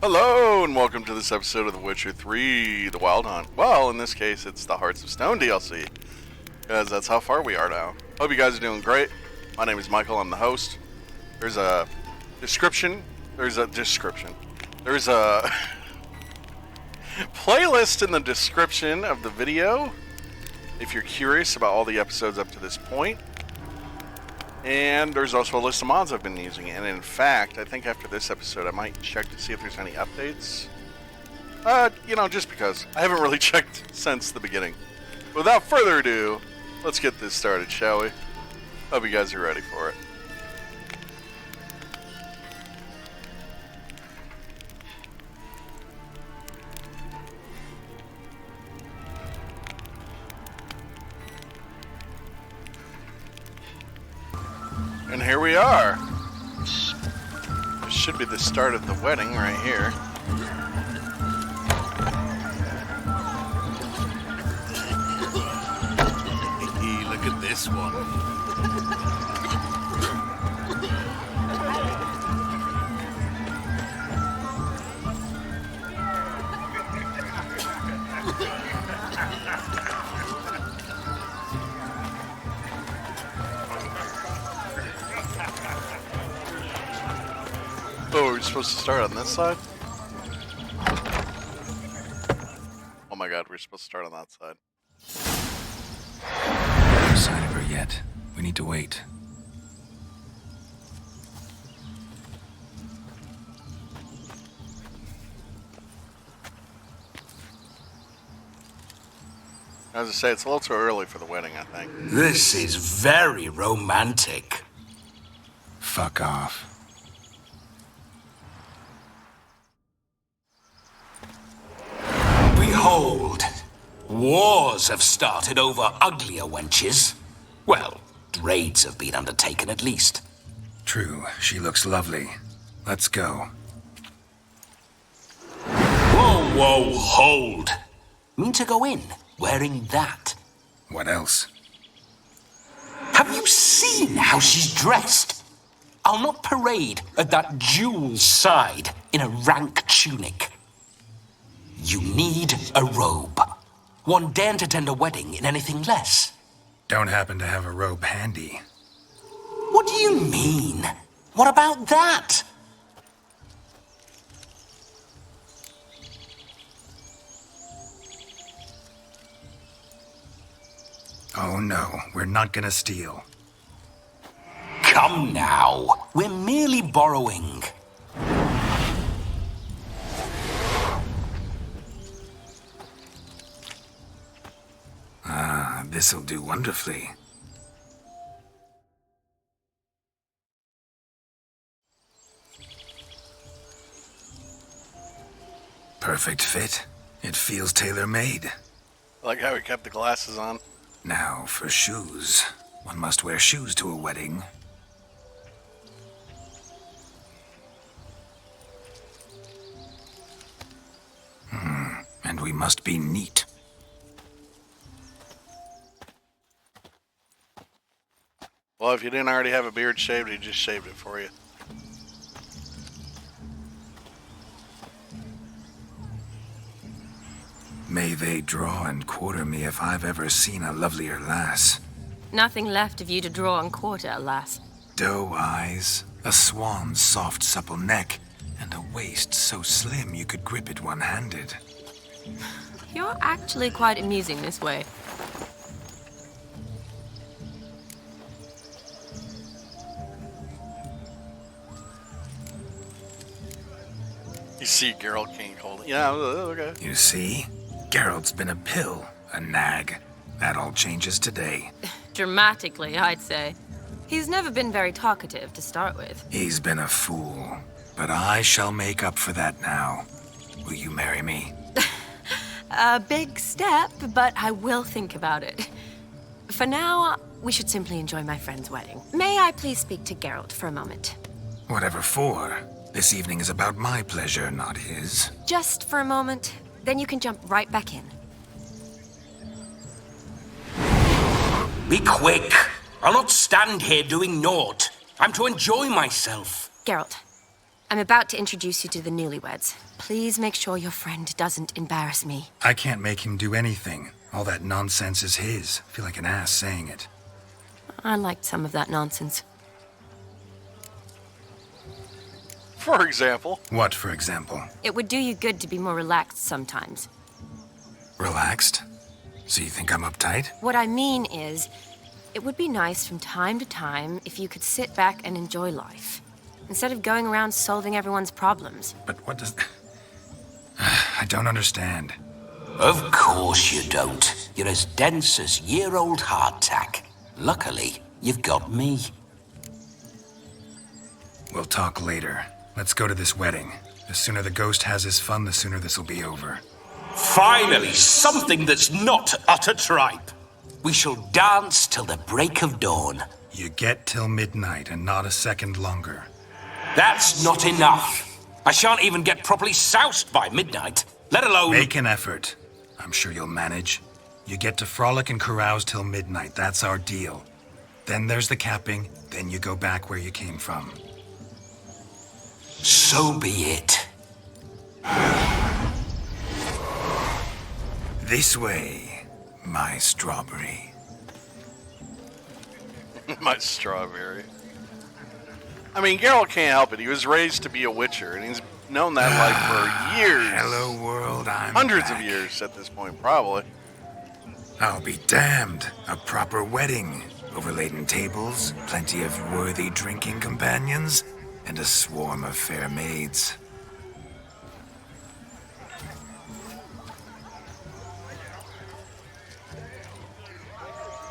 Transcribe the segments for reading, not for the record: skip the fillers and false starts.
Hello, and welcome to this episode of The Witcher 3, The Wild Hunt. Well, in this case, it's the Hearts of Stone DLC, because that's how far we are now. Hope you guys are doing great. My name is Michael, I'm the host. There's a description, there's a playlist in the description of the video, if you're curious about all the episodes up to this point. And there's also a list of mods I've been using. And in fact, I think after this episode, I might check to see if there's any updates. Just because. I haven't really checked since the beginning. Without further ado, let's get this started, shall we? Hope you guys are ready for it. And here we are. This should be the start of the wedding right here. Look at this one. Oh, we're supposed to start on this side? Oh my god, we're supposed to start on that side. No sign of her yet. We need to wait. As I say, it's a little too early for the wedding, I think. This is very romantic. Fuck off. Behold, wars have started over uglier wenches. Well, raids have been undertaken at least. True, she looks lovely. Let's go. Whoa, hold. Mean to go in wearing that? What else? Have you seen how she's dressed? I'll not parade at that jewel's side in a rank tunic. You need a robe. One daren't attend a wedding in anything less. Don't happen to have a robe handy. What do you mean? What about that? Oh no, we're not gonna steal. Come now. We're merely borrowing. This'll do wonderfully. Perfect fit. It feels tailor-made. I like how we kept the glasses on. Now, for shoes. One must wear shoes to a wedding. And we must be neat. Well, if you didn't already have a beard shaved, he just shaved it for you. May they draw and quarter me if I've ever seen a lovelier lass. Nothing left of you to draw and quarter, alas. Doe eyes, a swan's soft supple neck, and a waist so slim you could grip it one-handed. You're actually quite amusing this way. You see, Geralt can't hold it. Yeah, okay. You see? Geralt's been a pill, a nag. That all changes today. Dramatically, I'd say. He's never been very talkative to start with. He's been a fool, but I shall make up for that now. Will you marry me? A big step, but I will think about it. For now, we should simply enjoy my friend's wedding. May I please speak to Geralt for a moment? Whatever for. This evening is about my pleasure, not his. Just for a moment, then you can jump right back in. Be quick. I'll not stand here doing naught. I'm to enjoy myself. Geralt, I'm about to introduce you to the newlyweds. Please make sure your friend doesn't embarrass me. I can't make him do anything. All that nonsense is his. I feel like an ass saying it. I liked some of that nonsense. For example. What, for example? It would do you good to be more relaxed sometimes. Relaxed? So you think I'm uptight? What I mean is, it would be nice from time to time if you could sit back and enjoy life, instead of going around solving everyone's problems. But what does... I don't understand. Of course you don't. You're as dense as year-old hardtack. Luckily, you've got me. We'll talk later. Let's go to this wedding. The sooner the ghost has his fun, the sooner this'll be over. Finally, something that's not utter tripe. We shall dance till the break of dawn. You get till midnight and not a second longer. That's not enough. I shan't even get properly soused by midnight, let alone... Make an effort. I'm sure you'll manage. You get to frolic and carouse till midnight. That's our deal. Then there's the capping. Then you go back where you came from. So be it. This way, my strawberry. My strawberry. I mean, Geralt can't help it. He was raised to be a witcher, and he's known that life for years. Hello, world, I'm Hundreds back. of years at this point, probably. I'll be damned. A proper wedding. Overladen tables, plenty of worthy drinking companions, and a swarm of fair maids.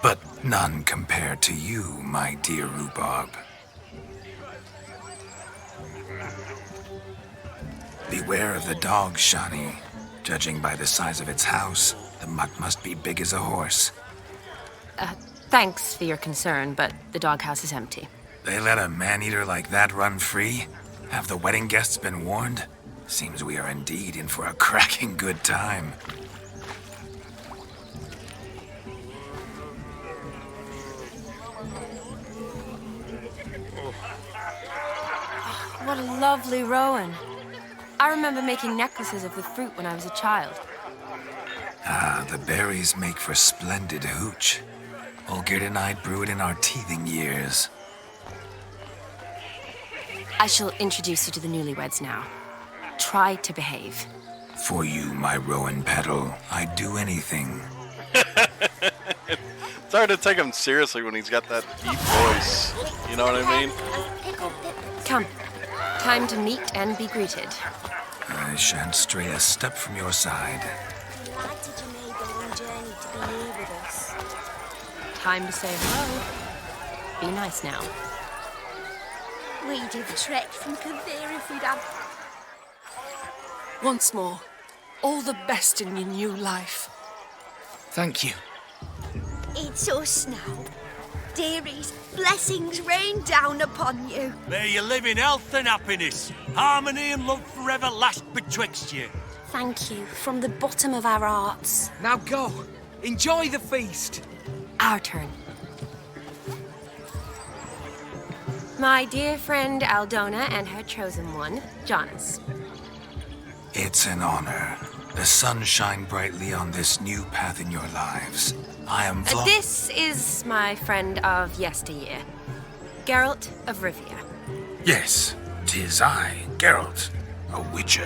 But none compared to you, my dear rhubarb. Beware of the dog, Shani. Judging by the size of its house, the mutt must be big as a horse. Thanks for your concern, but the doghouse is empty. They let a man-eater like that run free? Have the wedding guests been warned? Seems we are indeed in for a cracking good time. What a lovely rowan. I remember making necklaces of the fruit when I was a child. Ah, the berries make for splendid hooch. Olgerd and I brewed in our teething years. I shall introduce you to the newlyweds now. Try to behave. For you, my rowan petal, I'd do anything. It's hard to take him seriously when he's got that deep voice. You know what I mean? Come. Time to meet and be greeted. I shan't stray a step from your side. Why did you make the long journey to be here with us? Time to say hello. Be nice now. We'd have trekked from Kavir if we'd have... Once more, all the best in your new life. Thank you. It's us now. Dearies, blessings rain down upon you. May you live in health and happiness. Harmony and love forever last betwixt you. Thank you from the bottom of our hearts. Now go. Enjoy the feast. Our turn. My dear friend Aldona and her chosen one, Jonas. It's an honor. The sun shine brightly on this new path in your lives. I am This is my friend of yesteryear, Geralt of Rivia. Yes, 'tis I, Geralt, a witcher.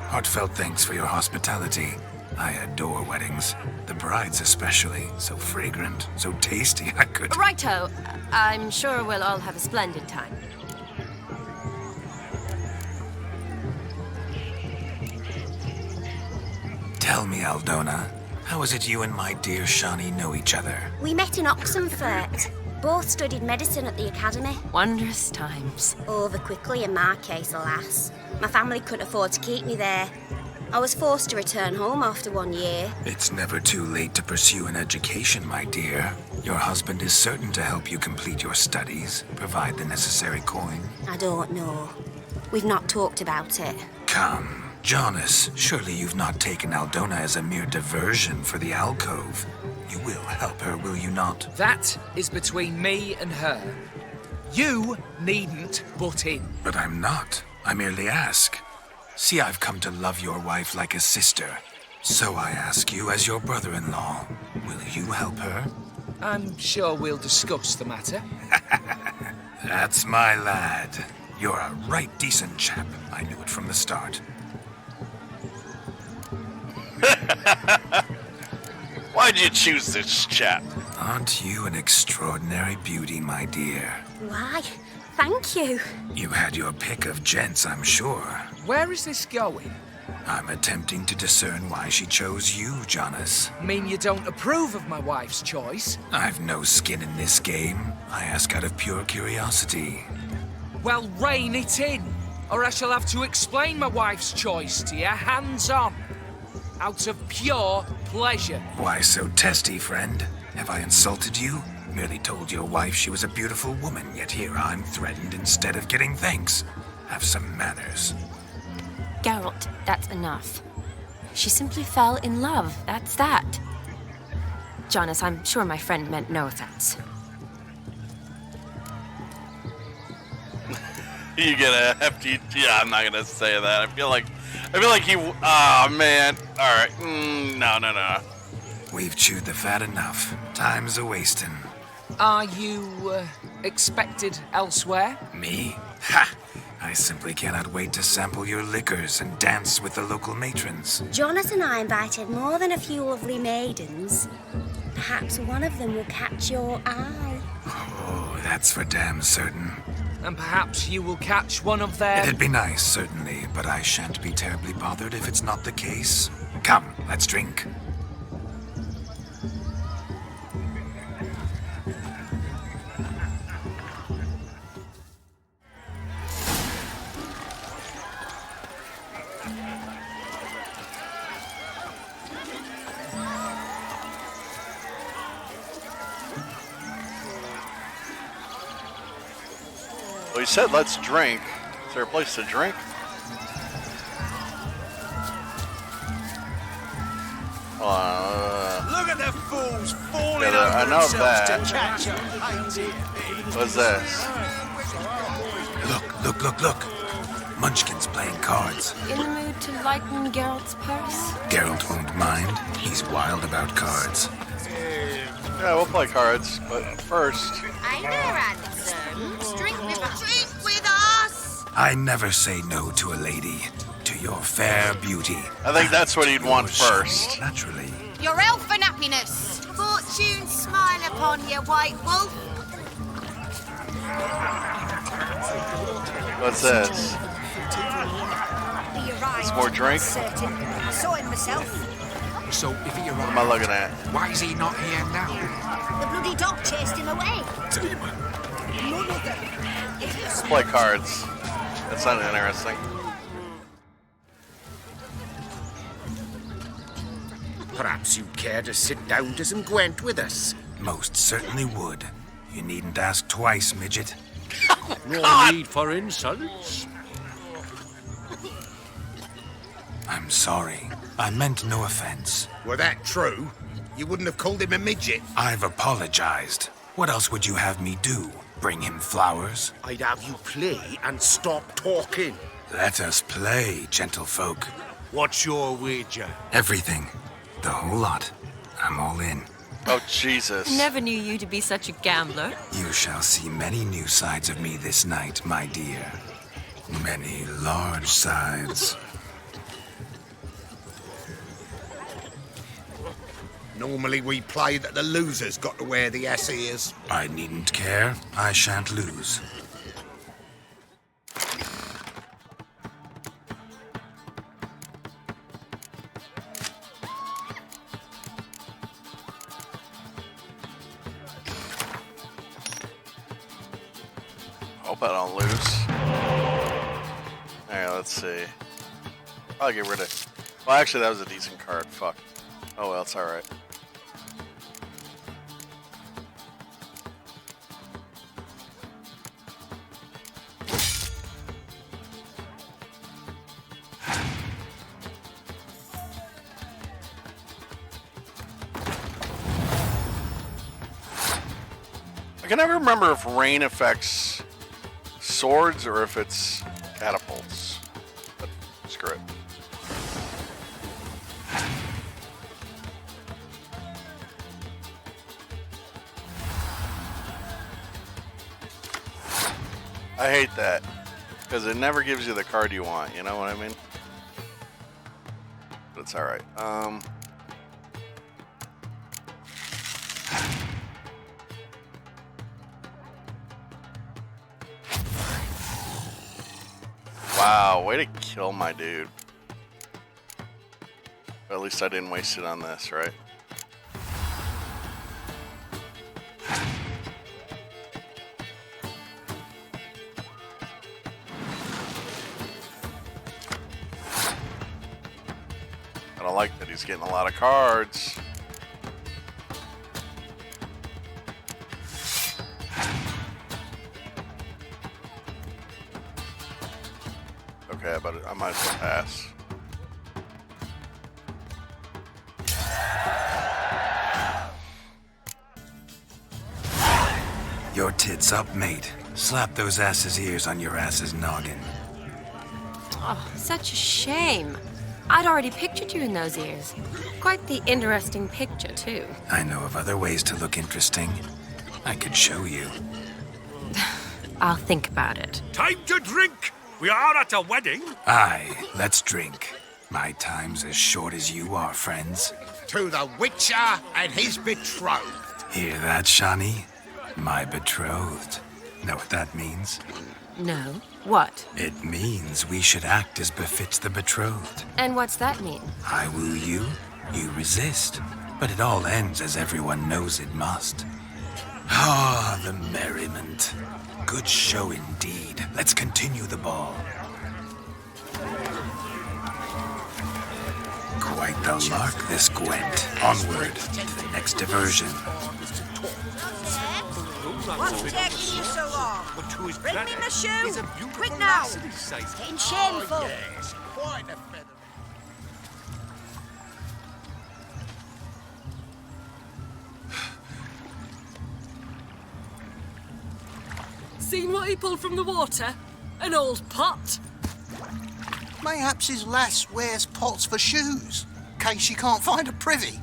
Heartfelt thanks for your hospitality. I adore weddings. The brides especially. So fragrant, so tasty, I could... Righto. I'm sure we'll all have a splendid time. Tell me, Aldona, how is it you and my dear Shani know each other? We met in Oxenfurt. Both studied medicine at the academy. Wondrous times. Over quickly in my case, alas. My family couldn't afford to keep me there. I was forced to return home after 1 year. It's never too late to pursue an education, my dear. Your husband is certain to help you complete your studies, provide the necessary coin. I don't know. We've not talked about it. Come, Jonas, surely you've not taken Aldona as a mere diversion for the alcove. You will help her, will you not? That is between me and her. You needn't butt in. But I'm not. I merely ask. See, I've come to love your wife like a sister. So I ask you as your brother-in-law, will you help her? I'm sure we'll discuss the matter. That's my lad. You're a right decent chap. I knew it from the start. Why'd you choose this chap? Aren't you an extraordinary beauty, my dear? Why? Thank you. You had your pick of gents, I'm sure. Where is this going? I'm attempting to discern why she chose you, Jonas. Mean you don't approve of my wife's choice? I've no skin in this game. I ask out of pure curiosity. Well, rein it in, or I shall have to explain my wife's choice to you hands-on. Out of pure pleasure. Why so testy, friend? Have I insulted you? Merely told your wife she was a beautiful woman, yet here I'm threatened instead of getting thanks. Have some manners. Geralt, that's enough. She simply fell in love, that's that. Jonas, I'm sure my friend meant no offense. You get a hefty... Yeah, I'm not gonna say that. I feel like he... Oh, man. Alright. No. We've chewed the fat enough. Time's a-wasting. Are you, expected elsewhere? Me? Ha! I simply cannot wait to sample your liquors and dance with the local matrons. Jonas and I invited more than a few lovely maidens. Perhaps one of them will catch your eye. Oh, that's for damn certain. And perhaps you will catch one of their... It'd be nice, certainly, but I shan't be terribly bothered if it's not the case. Come, let's drink. Well, he said let's drink. Is there a place to drink? Look at the fools falling Yeah, I over know themselves that. to catch a hated bee. What's this? Look. Munchkin's playing cards. In the mood to lighten Geralt's purse? Geralt won't mind. He's wild about cards. Yeah, we'll play cards, but first... Hey there, handsome. Drink with us. I never say no to a lady. To your fair beauty. I think that's what he'd want first. Naturally. Your elfin happiness. Fortune smile upon you, white wolf. What's this? It's more drink? I saw him myself. So, if he What am I looking at? why is he not here now? The bloody dog chased him away. Demon! None of them. Let's play cards. That sounded interesting. Perhaps you'd care to sit down to some Gwent with us. Most certainly would. You needn't ask twice, midget. No need for insults. I'm sorry. I meant no offense. Were that true, you wouldn't have called him a midget. I've apologized. What else would you have me do? Bring him flowers? I'd have you play and stop talking. Let us play, gentlefolk. What's your wager? Everything. The whole lot. I'm all in. Oh, Jesus. Never knew you to be such a gambler. You shall see many new sides of me this night, my dear. Many large sides. Normally we play that the loser's got to wear the ass ears. I needn't care. I shan't lose. Hope I don't lose. Alright, let's see. I'll get rid of... Well, actually, that was a decent card. Fuck. Oh, well, it's alright. I can never remember if rain affects swords or if it's catapults. But screw it. I hate that, because it never gives you the card you want, you know what I mean? But it's alright. Wow, way to kill my dude. But at least I didn't waste it on this, right? I don't like that he's getting a lot of cards. Okay, but I might as well pass. Your tits up, mate. Slap those asses' ears on your ass's noggin. Oh, such a shame. I'd already pictured you in those ears. Quite the interesting picture, too. I know of other ways to look interesting. I could show you. I'll think about it. Time to drink! We are at a wedding. Aye, let's drink. My time's as short as you are, friends. To the Witcher and his betrothed. Hear that, Shani? My betrothed. Know what that means? No. What? It means we should act as befits the betrothed. And what's that mean? I woo you, you resist. But it all ends as everyone knows it must. Ah, the merriment. Good show indeed. Let's continue the ball. Quite the lark, this Gwent. Onward to the next diversion. What's taking you so long? Bring me my shoe! Quick now! It's getting shameful. Yes, quite a feather. Seen what he pulled from the water? An old pot? Mayhaps his lass wears pots for shoes, in case she can't find a privy.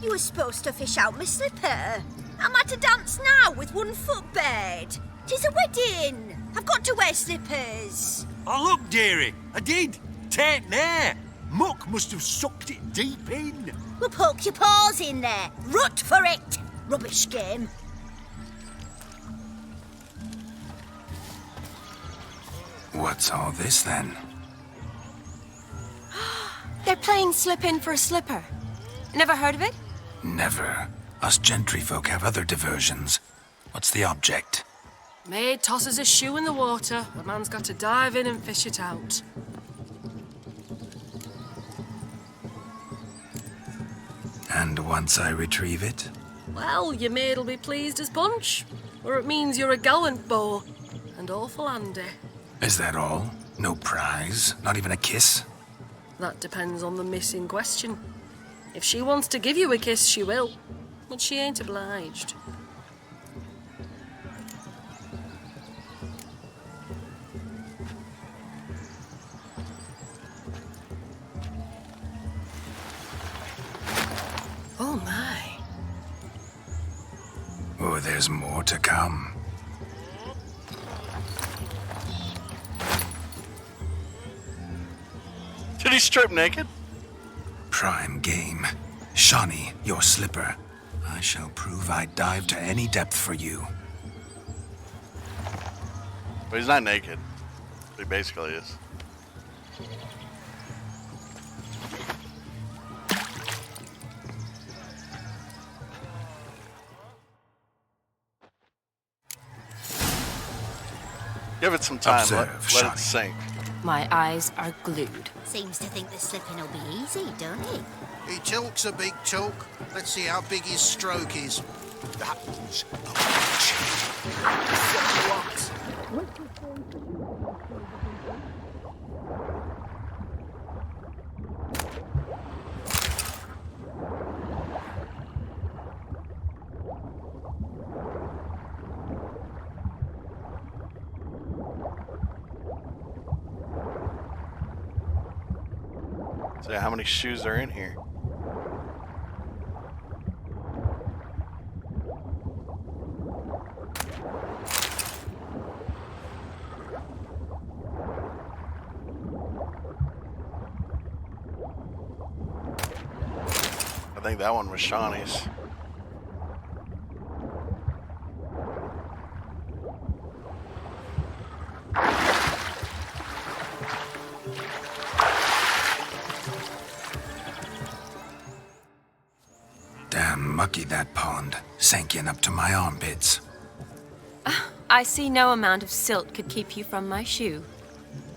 You were supposed to fish out my slipper. I'm at a dance now with one foot bared. 'Tis a wedding. I've got to wear slippers. Oh, look, dearie. I did. Tain't there. Muck must have sucked it deep in. Well, poke your paws in there. Rut for it. Rubbish game. What's all this then? They're playing slip in for a slipper. Never heard of it? Never. Us gentry folk have other diversions. What's the object? Maid tosses a shoe in the water. The man's got to dive in and fish it out. And once I retrieve it? Well, your maid'll be pleased as punch. Or it means you're a gallant beau. And awful handy. Is that all? No prize? Not even a kiss? That depends on the miss in question. If she wants to give you a kiss, she will. But she ain't obliged. Oh my. Oh, there's more to come. Did he strip naked? Prime game. Shani, your slipper. I shall prove I'd dive to any depth for you. But he's not naked. He basically is. Give it some time. Observe, let it Shani. sink. My eyes are glued. Seems to think the slipping will be easy, don't he? He talks a big talk. Let's see how big his stroke is. That was a witch. So how many shoes are in here? I think that one was Shawnee's. Damn mucky, that pond. Sank in up to my armpits. I see no amount of silt could keep you from my shoe.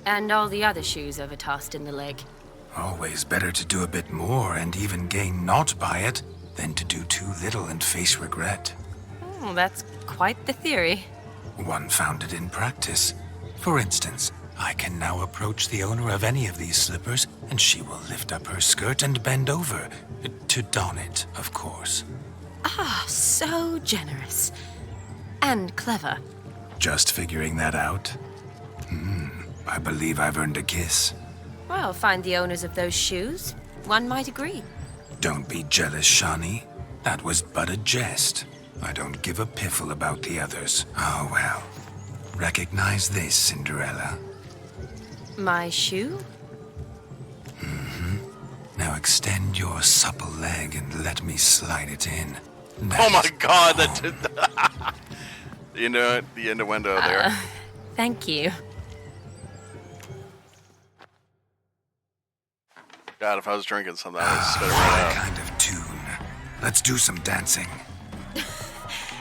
And all the other shoes overtossed in the lake. Always better to do a bit more and even gain naught by it than to do too little and face regret. Oh, that's quite the theory. One founded in practice. For instance, I can now approach the owner of any of these slippers, and she will lift up her skirt and bend over. To don it, of course. Ah, so generous. And clever. Just figuring that out? I believe I've earned a kiss. Well, find the owners of those shoes. One might agree. Don't be jealous, Shawnee. That was but a jest. I don't give a piffle about the others. Oh, well. Recognize this, Cinderella. My shoe? Now extend your supple leg and let me slide it in. Oh my god, that did You know it, the innuendo there. Thank you. God, if I was drinking something, I would spit it right out. Kind of tune. Let's do some dancing.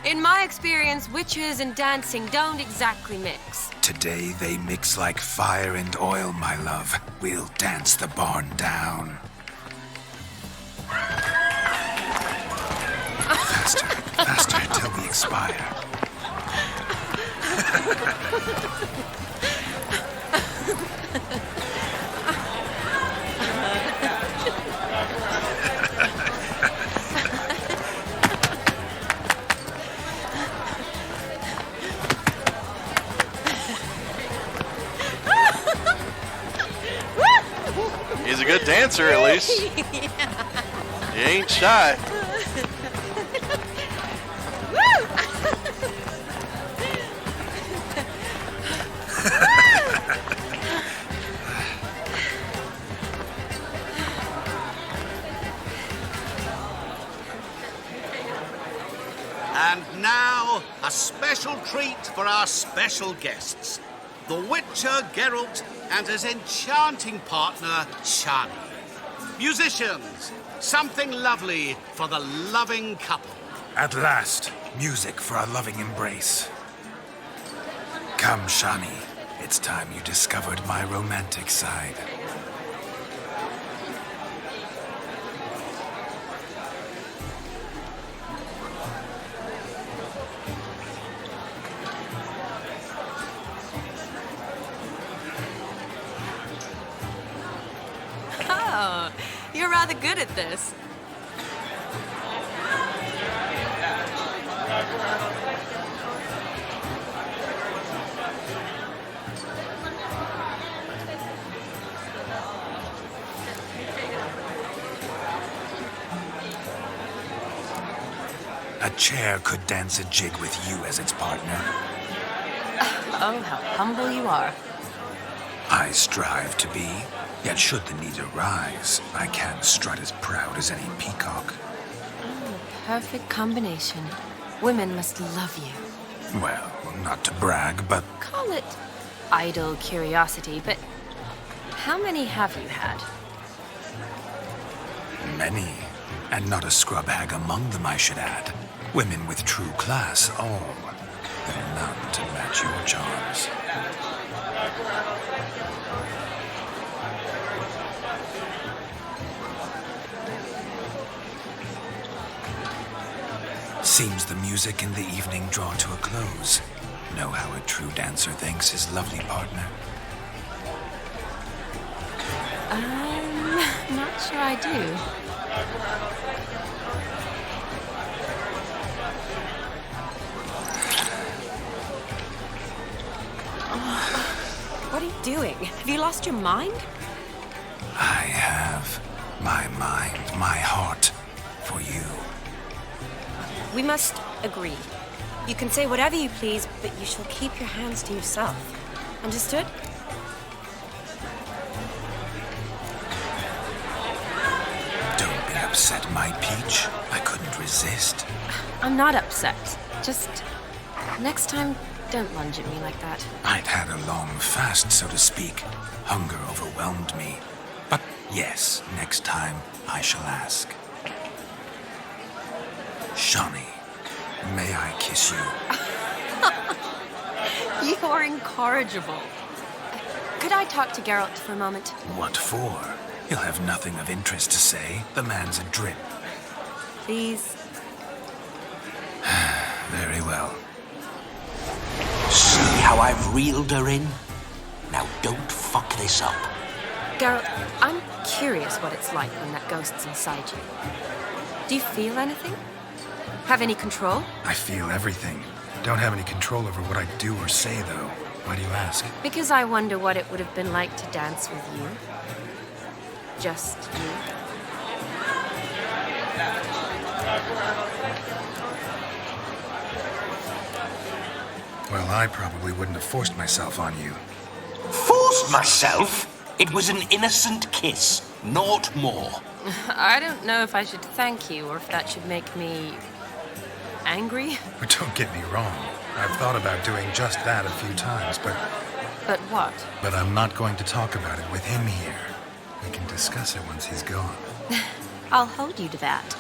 In my experience, witches and dancing don't exactly mix. Today they mix like fire and oil, my love. We'll dance the barn down. Faster, faster, till we expire. He's a good dancer, at least. He ain't shy. And now, a special treat for our special guests. The Witcher Geralt and his enchanting partner, Shani. Musicians, something lovely for the loving couple. At last, music for our loving embrace. Come, Shani. It's time you discovered my romantic side. Oh, you're rather good at this. A chair could dance a jig with you as its partner. Oh, how humble you are. I strive to be, yet should the need arise, I can strut as proud as any peacock. Oh, perfect combination. Women must love you. Well, not to brag, but Call it idle curiosity, but how many have you had? many. And not a scrub hag among them, I should add. Women with true class, all. Though none to match your charms. Seems the music in the evening draw to a close. Know how a true dancer thanks his lovely partner? Not sure I do. What are you doing? Have you lost your mind? I have my mind, my heart for you. We must agree. You can say whatever you please, but you shall keep your hands to yourself. Understood? Don't be upset, my peach. I couldn't resist. I'm not upset. Just next time, don't lunge at me like that. I'd had a long fast, so to speak. Hunger overwhelmed me. But yes, next time I shall ask. Shawnee, may I kiss you? You're incorrigible. Could I talk to Geralt for a moment? What for? He'll have nothing of interest to say. The man's adrip. Please. Very well. See how I've reeled her in? Now don't fuck this up. Geralt, I'm curious what it's like when that ghost's inside you. Do you feel anything? Have any control? I feel everything. Don't have any control over what I do or say, though. Why do you ask? Because I wonder what it would have been like to dance with you. Just you. Well, I probably wouldn't have forced myself on you. Forced myself? It was an innocent kiss, naught more. I don't know if I should thank you or if that should make me angry. But don't get me wrong. I've thought about doing just that a few times, but But what? I'm not going to talk about it with him here. We can discuss it once he's gone. I'll hold you to that.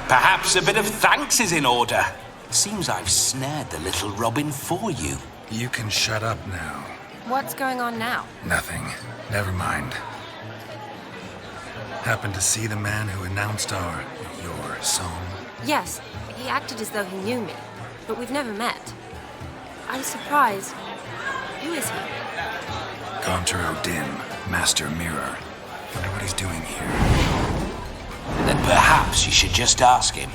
Perhaps a bit of thanks is in order. Seems I've snared the little Robin for you. You can shut up now. What's going on now? Nothing. Never mind. Happened to see the man who announced your song? Yes, he acted as though he knew me, but we've never met. I was surprised. Who is he? Gaunter O'Dim, Master Mirror. Wonder what he's doing here. Then perhaps you should just ask him.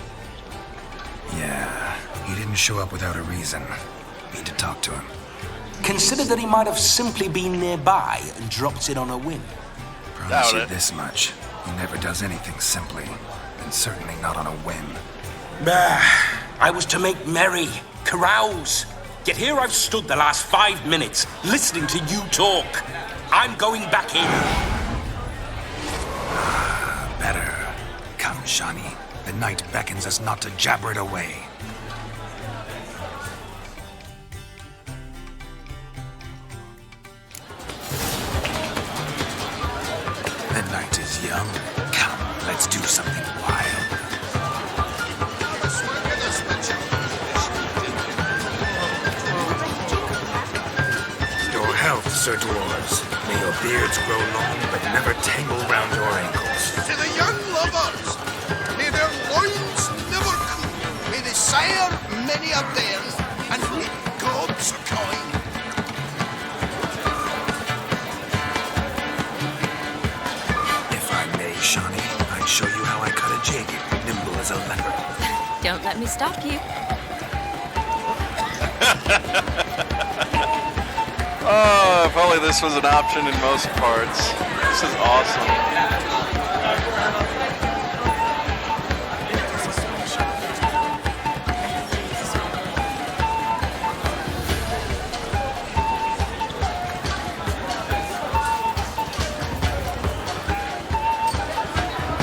Yeah, he didn't show up without a reason. Need to talk to him. Consider that he might have simply been nearby and dropped in on a whim. Promise you this much. He never does anything simply, and certainly not on a whim. Bah, I was to make merry, carouse. Yet here I've stood the last 5 minutes, listening to you talk. I'm going back in. Better. Come, Shawnee. The night beckons us not to jabber it away. The night is young. Come, let's do something wild. Your health, Sir Dwarves. May your beards grow long, but never tangle round your ankles. To the young lovers, may their loins never cool. May they sire many a bairn, and may gods a coin. If I may, Shawnee, I'd show you how I cut a jig, nimble as a leopard. Don't let me stop you. Oh, if only this was an option in most parts. This is awesome.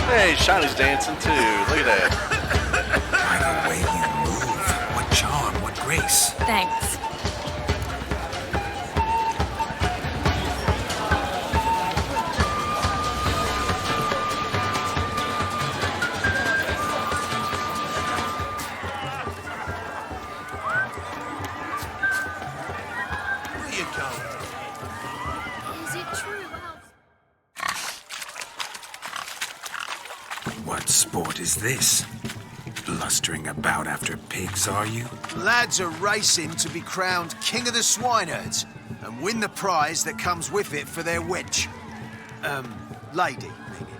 Hey, Shawnee's dancing too. Look at that. By the way you move, what charm, what grace. Thanks. Where you going? Is it true? What sport is this? Blustering about after pigs, are you? Lads are racing to be crowned King of the Swineherds and win the prize that comes with it for their wench. Lady, meaning.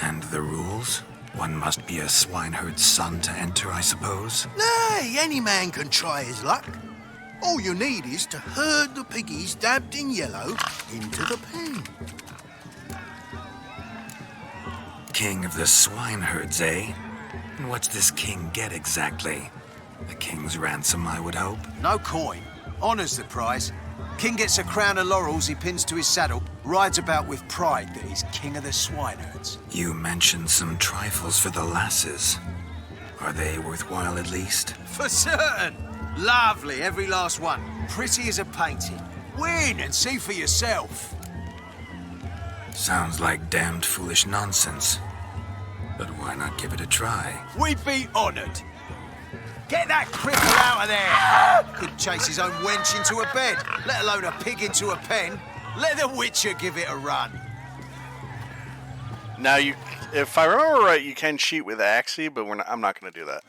And the rules? One must be a swineherd's son to enter, I suppose? Nay, any man can try his luck. All you need is to herd the piggies dabbed in yellow into the pen. king of the swineherds, eh? And what's this king get exactly? The king's ransom, I would hope. No coin. Honours the prize. King gets a crown of laurels he pins to his saddle, rides about with pride that he's king of the swineherds. You mentioned some trifles for the lasses. Are they worthwhile at least? For certain. Lovely, every last one. Pretty as a painting. Win and see for yourself. Sounds like damned foolish nonsense. But why not give it a try? We'd be honoured. Get that cripple out of there! Could chase his own wench into a bed, let alone a pig into a pen. Let the Witcher give it a run. Now, if I remember right, you can cheat with Axie, but I'm not going to do that.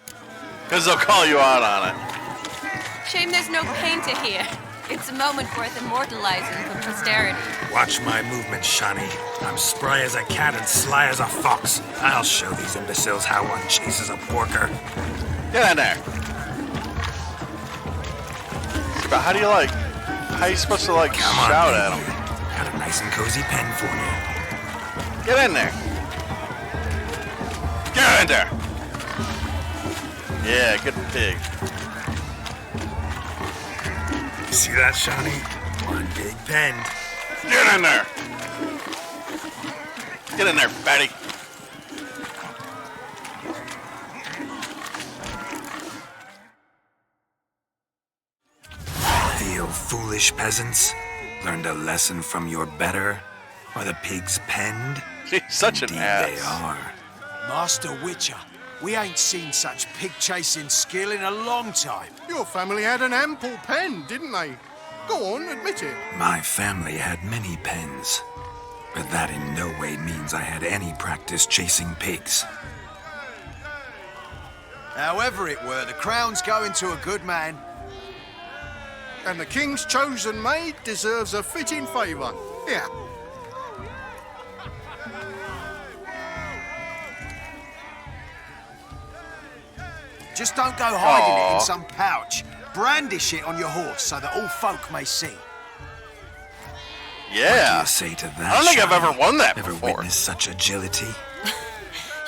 Because they'll call you out on it. Shame there's no painter here. It's a moment worth immortalizing for posterity. Watch my movement, Shani. I'm spry as a cat and sly as a fox. I'll show these imbeciles how one chases a porker. Get in there. But how are you supposed to shout at them? Got a nice and cozy pen for you. Get in there. Get in there. Yeah, good pig. See that, Shani? One big pen. Get in there. Get in there, fatty. Feel foolish, peasants? Learned a lesson from your better? Are the pigs penned? He's such an ass. They are. Master Witcher, we ain't seen such pig-chasing skill in a long time. Your family had an ample pen, didn't they? Go on, admit it. My family had many pens, but that in no way means I had any practice chasing pigs. However it were, the crown's going to a good man. And the king's chosen maid deserves a fitting favour. Yeah. Just don't go hiding it in some pouch. Brandish it on your horse so that all folk may see. Yeah. What do you say to that? I don't think I've Shani? ever won that Ever before. witnessed such agility?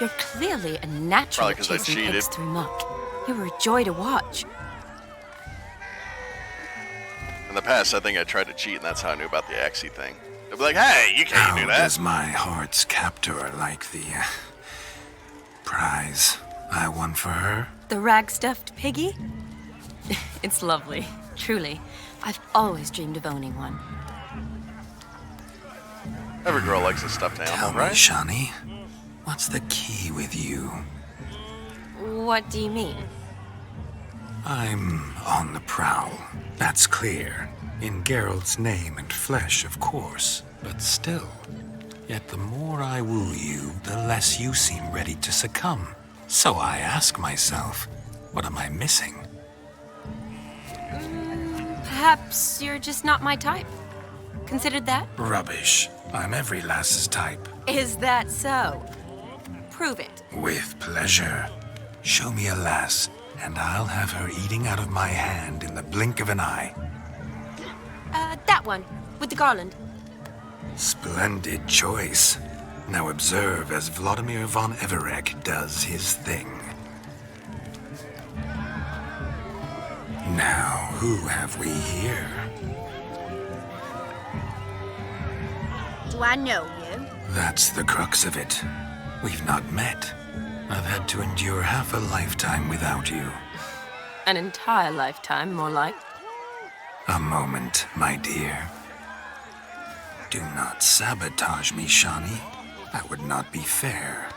You're clearly a natural Probably at 'cause I chasing cheated. pigs through muck. You were a joy to watch. In the past, I think I tried to cheat, and that's how I knew about the Axie thing. They'd be like, hey, you can't do How that. does my heart's captor like the prize I won for her? The rag-stuffed piggy? It's lovely, truly. I've always dreamed of owning one. Every girl likes a stuffed Tell animal, me, right? Shani, what's the key with you? What do you mean? I'm on the prowl. That's clear. In Geralt's name and flesh, of course. But still. Yet the more I woo you, the less you seem ready to succumb. So I ask myself, what am I missing? Perhaps you're just not my type. Considered that? Rubbish. I'm every lass's type. Is that so? Prove it. With pleasure. Show me a lass, and I'll have her eating out of my hand in the blink of an eye. That one, with the garland. Splendid choice. Now observe as Vladimir von Everek does his thing. Now, who have we here? Do I know you? That's the crux of it. We've not met. I've had to endure half a lifetime without you. An entire lifetime, more like. A moment, my dear. Do not sabotage me, Shani. That would not be fair.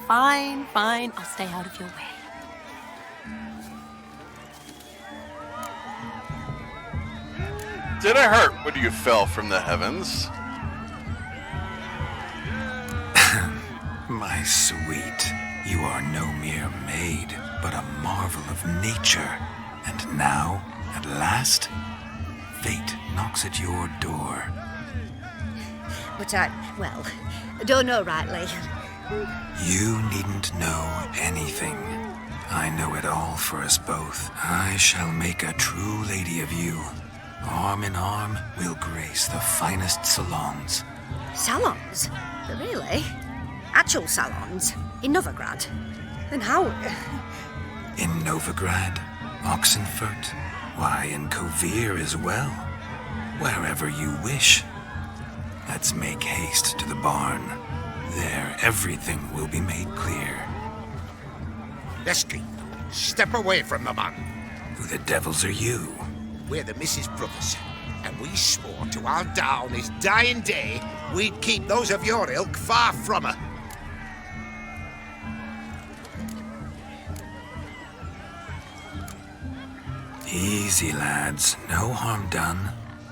Fine, fine. I'll stay out of your way. Did it hurt when you fell from the heavens? My sweet, you are no mere maid, but a marvel of nature. And now, at last, fate knocks at your door. But I don't know rightly. You needn't know anything. I know it all for us both. I shall make a true lady of you. Arm in arm, we'll grace the finest salons. Salons? Really? Actual salons in Novigrad. And how? In Novigrad, Oxenfurt, why, in Kovir as well. Wherever you wish. Let's make haste to the barn. There, everything will be made clear. Leslie, step away from the man. Who the devils are you? We're the Mrs. Brothers, and we swore to our down his dying day we'd keep those of your ilk far from her. Easy, lads. No harm done.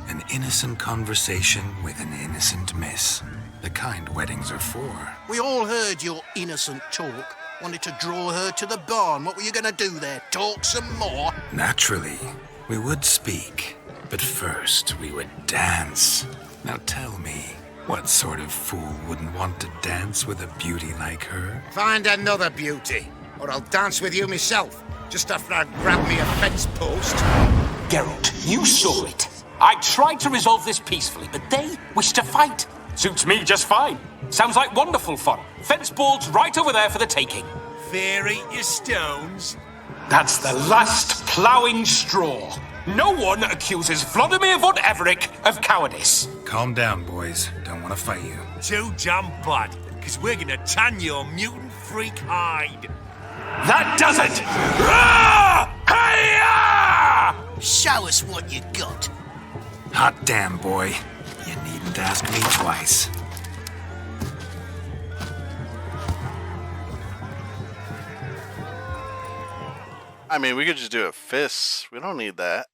An innocent conversation with an innocent miss. The kind weddings are for. We all heard your innocent talk. Wanted to draw her to the barn. What were you gonna do there? Talk some more? Naturally, we would speak. But first, we would dance. Now tell me, what sort of fool wouldn't want to dance with a beauty like her? Find another beauty, or I'll dance with you myself, just after I grab me a fence post. Geralt, you saw it. I tried to resolve this peacefully, but they wish to fight. Suits me just fine. Sounds like wonderful fun. Fence boards right over there for the taking. Fear eat your stones. That's the last ploughing straw. No one accuses Vladimir von Everett of cowardice. Calm down, boys. Don't want to fight you. Too damn bad, because we're gonna tan your mutant freak hide. That does it! Rah! Hi-ya! Show us what you got. Hot damn, boy. You needn't ask me twice. I mean, we could just do it fists. We don't need that.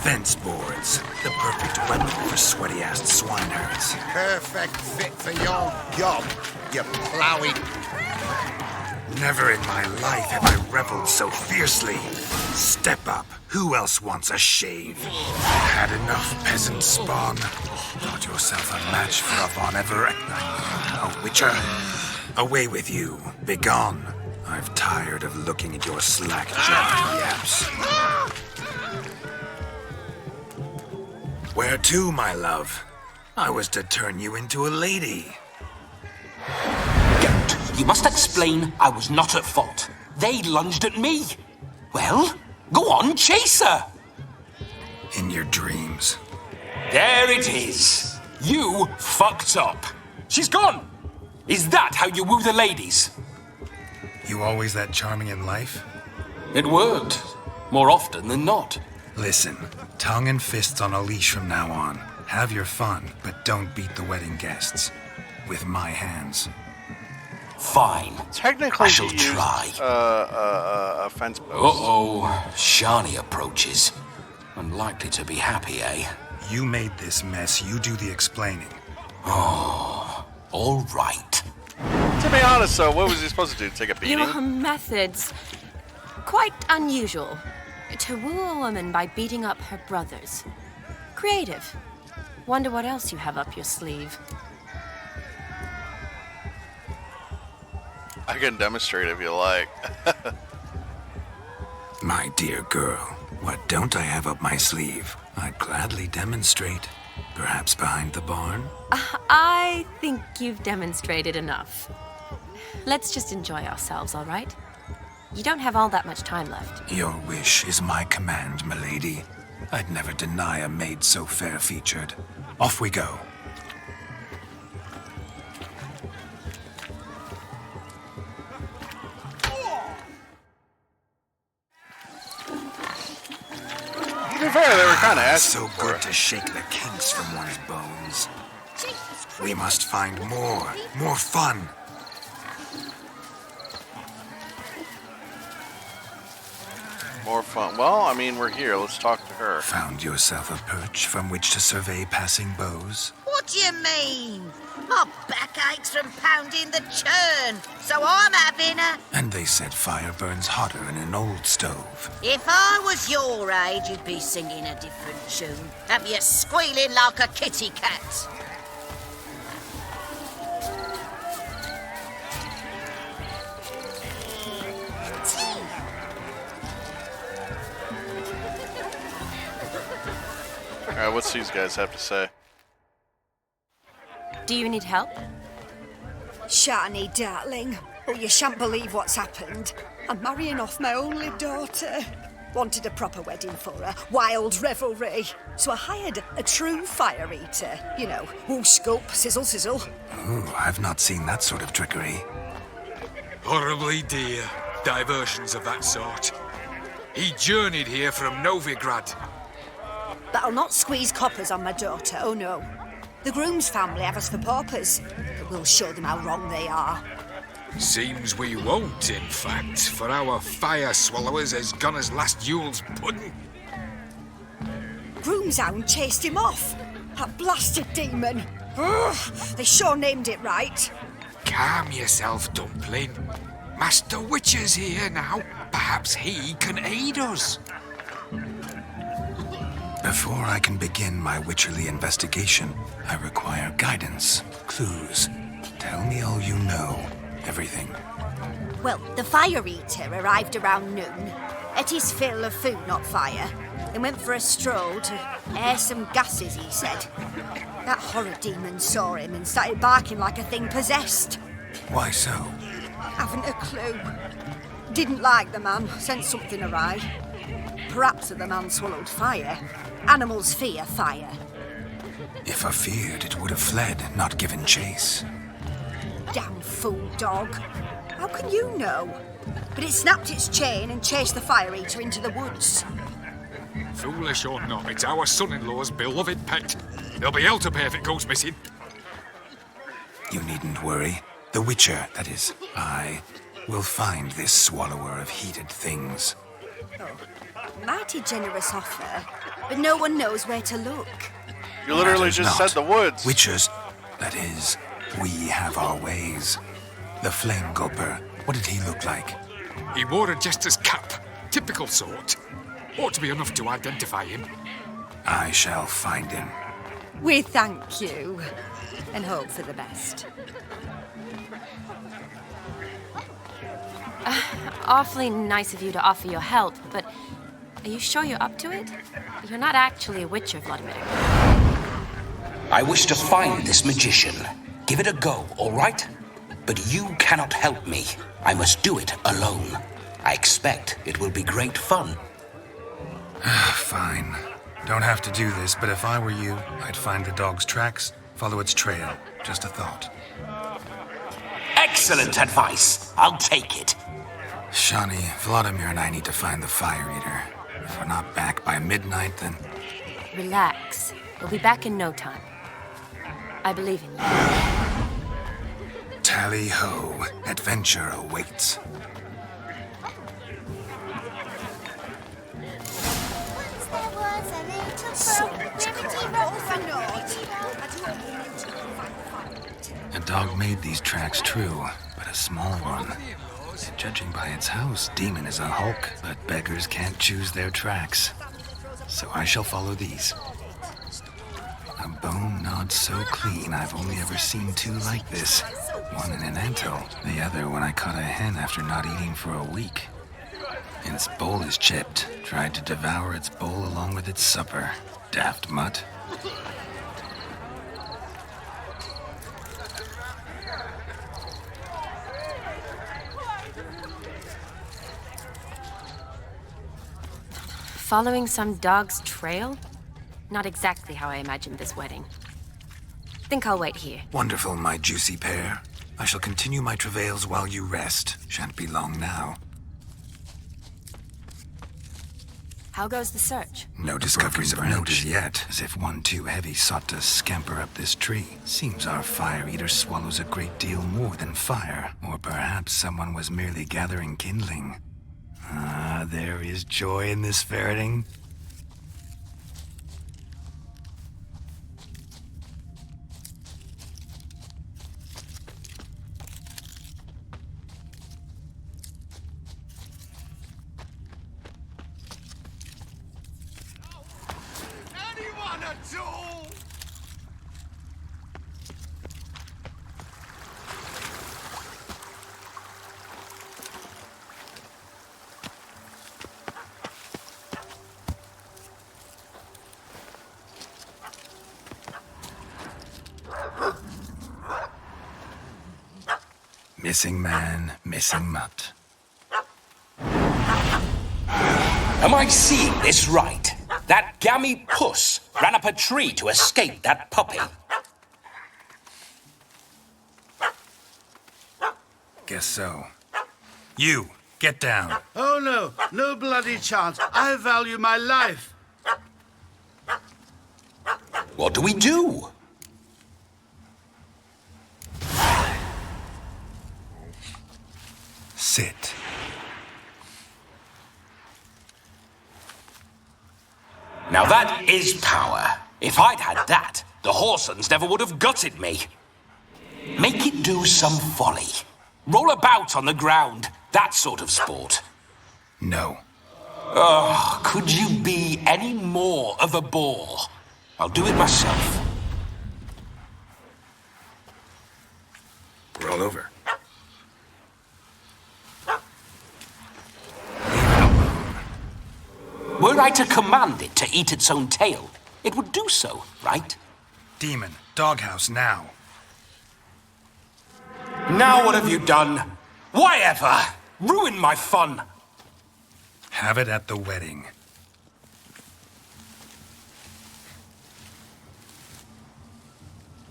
Fence boards. The perfect weapon for sweaty-assed swineherds. Perfect fit for your job, you ploughing. Never in my life have I reveled so fiercely. Step up. Who else wants a shave? Had enough, peasant spawn. Got yourself a match for a Von Everett. A witcher. Away with you. Begone. I've tired of looking at your slack-jawed yaps. Where to, my love? I was to turn you into a lady. Geralt, you must explain I was not at fault. They lunged at me. Well, go on, chase her. In your dreams. There it is. You fucked up. She's gone. Is that how you woo the ladies? You always that charming in life? It worked. More often than not. Listen, tongue and fists on a leash from now on. Have your fun, but don't beat the wedding guests. With my hands. Fine. Technically, I shall try. A fence post. Uh-oh. Shani approaches. Unlikely to be happy, eh? You made this mess. You do the explaining. Oh, all right. To be honest, though, what was he supposed to do? Take a beating? Your methods, quite unusual. To woo a woman by beating up her brothers. Creative. Wonder what else you have up your sleeve. I can demonstrate if you like. My dear girl, what don't I have up my sleeve? I'd gladly demonstrate. Perhaps behind the barn? I think you've demonstrated enough. Let's just enjoy ourselves, all right? You don't have all that much time left. Your wish is my command, milady. I'd never deny a maid so fair-featured. Off we go. To be fair, they were kind of asking so for good it. to shake the kinks from one's bones. We must find more fun. More fun. Well, I mean, we're here. Let's talk to her. Found yourself a perch from which to survey passing beaux? What do you mean? My back aches from pounding the churn, so I'm having a... And they said fire burns hotter in an old stove. If I was your age, you'd be singing a different tune. Have you squealing like a kitty cat? Alright, what's these guys have to say? Do you need help? Shani, darling. Oh, you shan't believe what's happened. I'm marrying off my only daughter. Wanted a proper wedding for her, wild revelry. So I hired a true fire eater. You know, woo scope, sizzle, sizzle. Ooh, I've not seen that sort of trickery. Horribly dear diversions of that sort. He journeyed here from Novigrad. But I'll not squeeze coppers on my daughter, oh no. The groom's family have us for paupers, but we'll show them how wrong they are. Seems we won't, in fact, for our fire swallowers has gone as last Yule's pudding. Groom's hound chased him off. That blasted demon. Ugh, they sure named it right. Calm yourself, Dumpling. Master Witcher's here now. Perhaps he can aid us. Before I can begin my witcherly investigation, I require guidance, clues. Tell me all you know. Everything. Well, the fire eater arrived around noon. Ate his fill of food, not fire. Then went for a stroll to air some gases, he said. That horror demon saw him and started barking like a thing possessed. Why so? Haven't a clue. Didn't like the man, sensed something awry. Perhaps the man swallowed fire. Animals fear fire. If I feared, it would have fled, not given chase. Damn fool dog. How can you know? But it snapped its chain and chased the fire eater into the woods. Foolish or not, it's our son-in-law's beloved pet. There'll be hell to pay if it goes missing. You needn't worry. The Witcher, that is, I, will find this swallower of heated things. Mighty generous offer, but no one knows where to look. You literally Matters just not. said the woods. Witchers, that is, we have our ways. The Flame Gulper, what did he look like? He wore a jester's cap. Typical sort. Ought to be enough to identify him. I shall find him. We thank you, and hope for the best. Awfully nice of you to offer your help, but are you sure you're up to it? You're not actually a witcher, Vladimir. I wish to find this magician. Give it a go, all right? But you cannot help me. I must do it alone. I expect it will be great fun. Fine. Don't have to do this, but if I were you, I'd find the dog's tracks, follow its trail. Just a thought. Excellent advice. I'll take it. Shani, Vladimir and I need to find the fire eater. If we're not back by midnight, then... Relax. We'll be back in no time. I believe in you. Tally-ho. Adventure awaits. A dog made these tracks true, but a small one. Judging by its house, Demon is a hulk, but beggars can't choose their tracks. So I shall follow these. A bone knot so clean I've only ever seen two like this. One in an antle, the other when I caught a hen after not eating for a week. Its bowl is chipped, tried to devour its bowl along with its supper. Daft mutt. Following some dog's trail? Not exactly how I imagined this wedding. Think I'll wait here. Wonderful, my juicy pair. I shall continue my travails while you rest. Shan't be long now. How goes the search? No discoveries of note as yet, as if one too heavy sought to scamper up this tree. Seems our fire eater swallows a great deal more than fire. Or perhaps someone was merely gathering kindling. Ah, there is joy in this ferreting. Anyone at all? Missing man, missing mutt. Am I seeing this right? That gammy puss ran up a tree to escape that puppy. Guess so. You, get down. Oh no, no bloody chance. I value my life. What do we do? Sit. Now that is power. If I'd had that, the Horsons never would have gutted me. Make it do some folly. Roll about on the ground. That sort of sport. No. Oh, could you be any more of a bore? I'll do it myself. Roll over. Were I to command it to eat its own tail, it would do so, right? Demon, doghouse now. Now what have you done? Why ever? Ruin my fun. Have it at the wedding.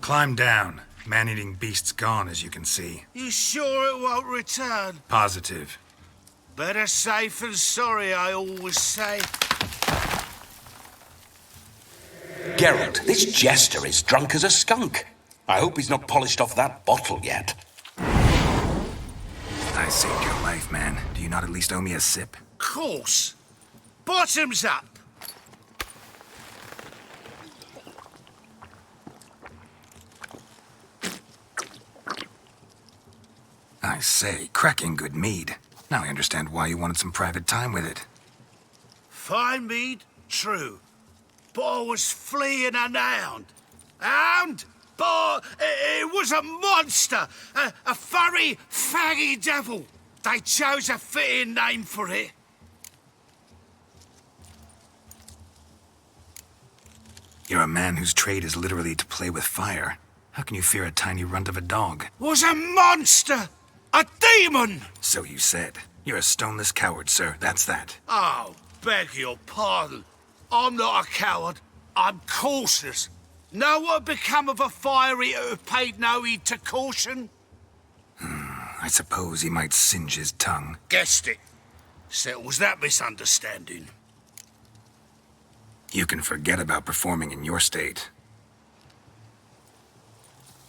Climb down. Man-eating beast's gone, as you can see. You sure it won't return? Positive. Better safe than sorry, I always say. Geralt, this jester is drunk as a skunk. I hope he's not polished off that bottle yet. I saved your life, man. Do you not at least owe me a sip? Course. Bottoms up. I say, cracking good mead. Now I understand why you wanted some private time with it. Fine mead, true. But I was fleeing an hound. Hound? But it was a monster. A furry, faggy devil. They chose a fitting name for it. You're a man whose trade is literally to play with fire. How can you fear a tiny runt of a dog? Was a monster. A demon! So you said. You're a stoneless coward, sir. That's that. Oh, beg your pardon. I'm not a coward. I'm cautious. Know what become of a fire eater who paid no heed to caution? I suppose he might singe his tongue. Guessed it. Settles that misunderstanding. You can forget about performing in your state.